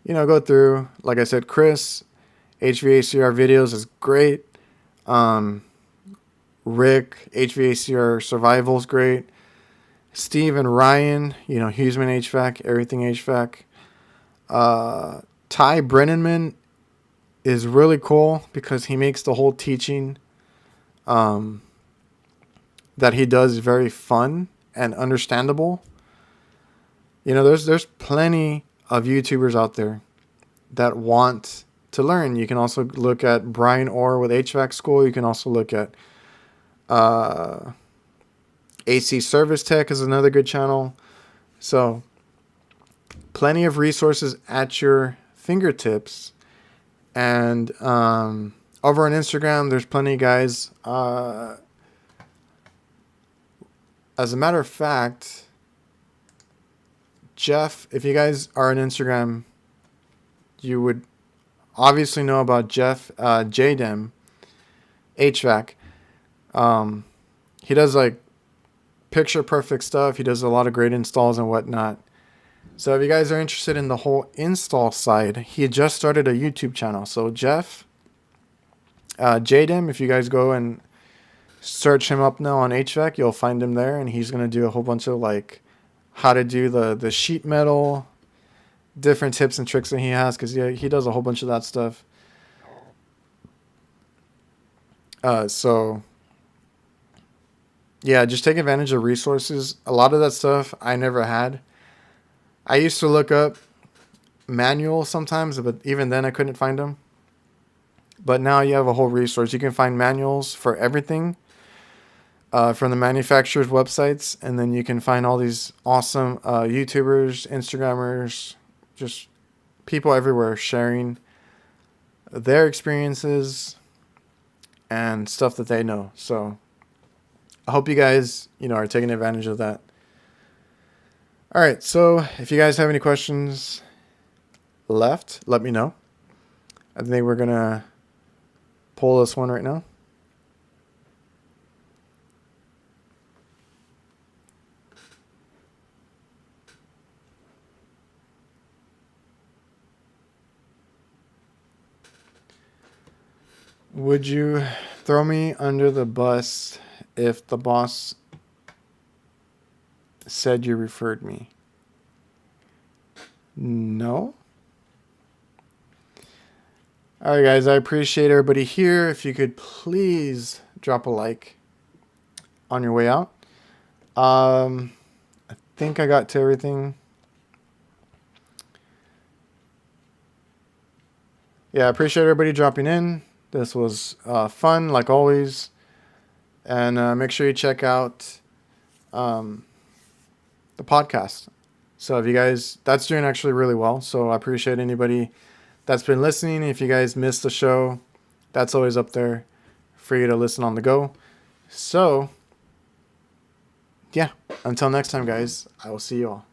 go through. Like I said, Chris, HVACR videos is great. Rick, HVACR Survival is great. Steve and Ryan, Huseman HVAC, everything HVAC. Ty Brennanman is really cool because he makes the whole teaching that he does very fun and understandable. There's plenty of YouTubers out there that want to learn. You can also look at Brian Orr with HVAC School. You can also look at AC Service Tech is another good channel. So plenty of resources at your fingertips. And over on Instagram, there's plenty of guys. As a matter of fact, Jeff, if you guys are on Instagram, you would obviously know about Jeff JDem HVAC. He does like picture perfect stuff. He does a lot of great installs and whatnot. So if you guys are interested in the whole install side, he just started a YouTube channel. So Jeff JDem, if you guys go and search him up now on HVAC, you'll find him there, and he's gonna do a whole bunch of like how to do the sheet metal, different tips and tricks that he has, because he does a whole bunch of that stuff. So yeah, just take advantage of resources. A lot of that stuff I never had. I used to look up manuals sometimes, but even then I couldn't find them. But now you have a whole resource. You can find manuals for everything from the manufacturer's websites, and then you can find all these awesome YouTubers, Instagrammers, just people everywhere sharing their experiences and stuff that they know. So I hope you guys, are taking advantage of that. All right, so if you guys have any questions left, let me know. I think we're gonna pull this one right now. Would you throw me under the bus if the boss said you referred me? No. All right, guys, I appreciate everybody here. If you could please drop a like on your way out. I think I got to everything. Yeah, I appreciate everybody dropping in. This was fun, like always. And make sure you check out the podcast. So if you guys, that's doing actually really well. So I appreciate anybody that's been listening. If you guys missed the show, that's always up there for you to listen on the go. So, yeah, until next time, guys, I will see you all.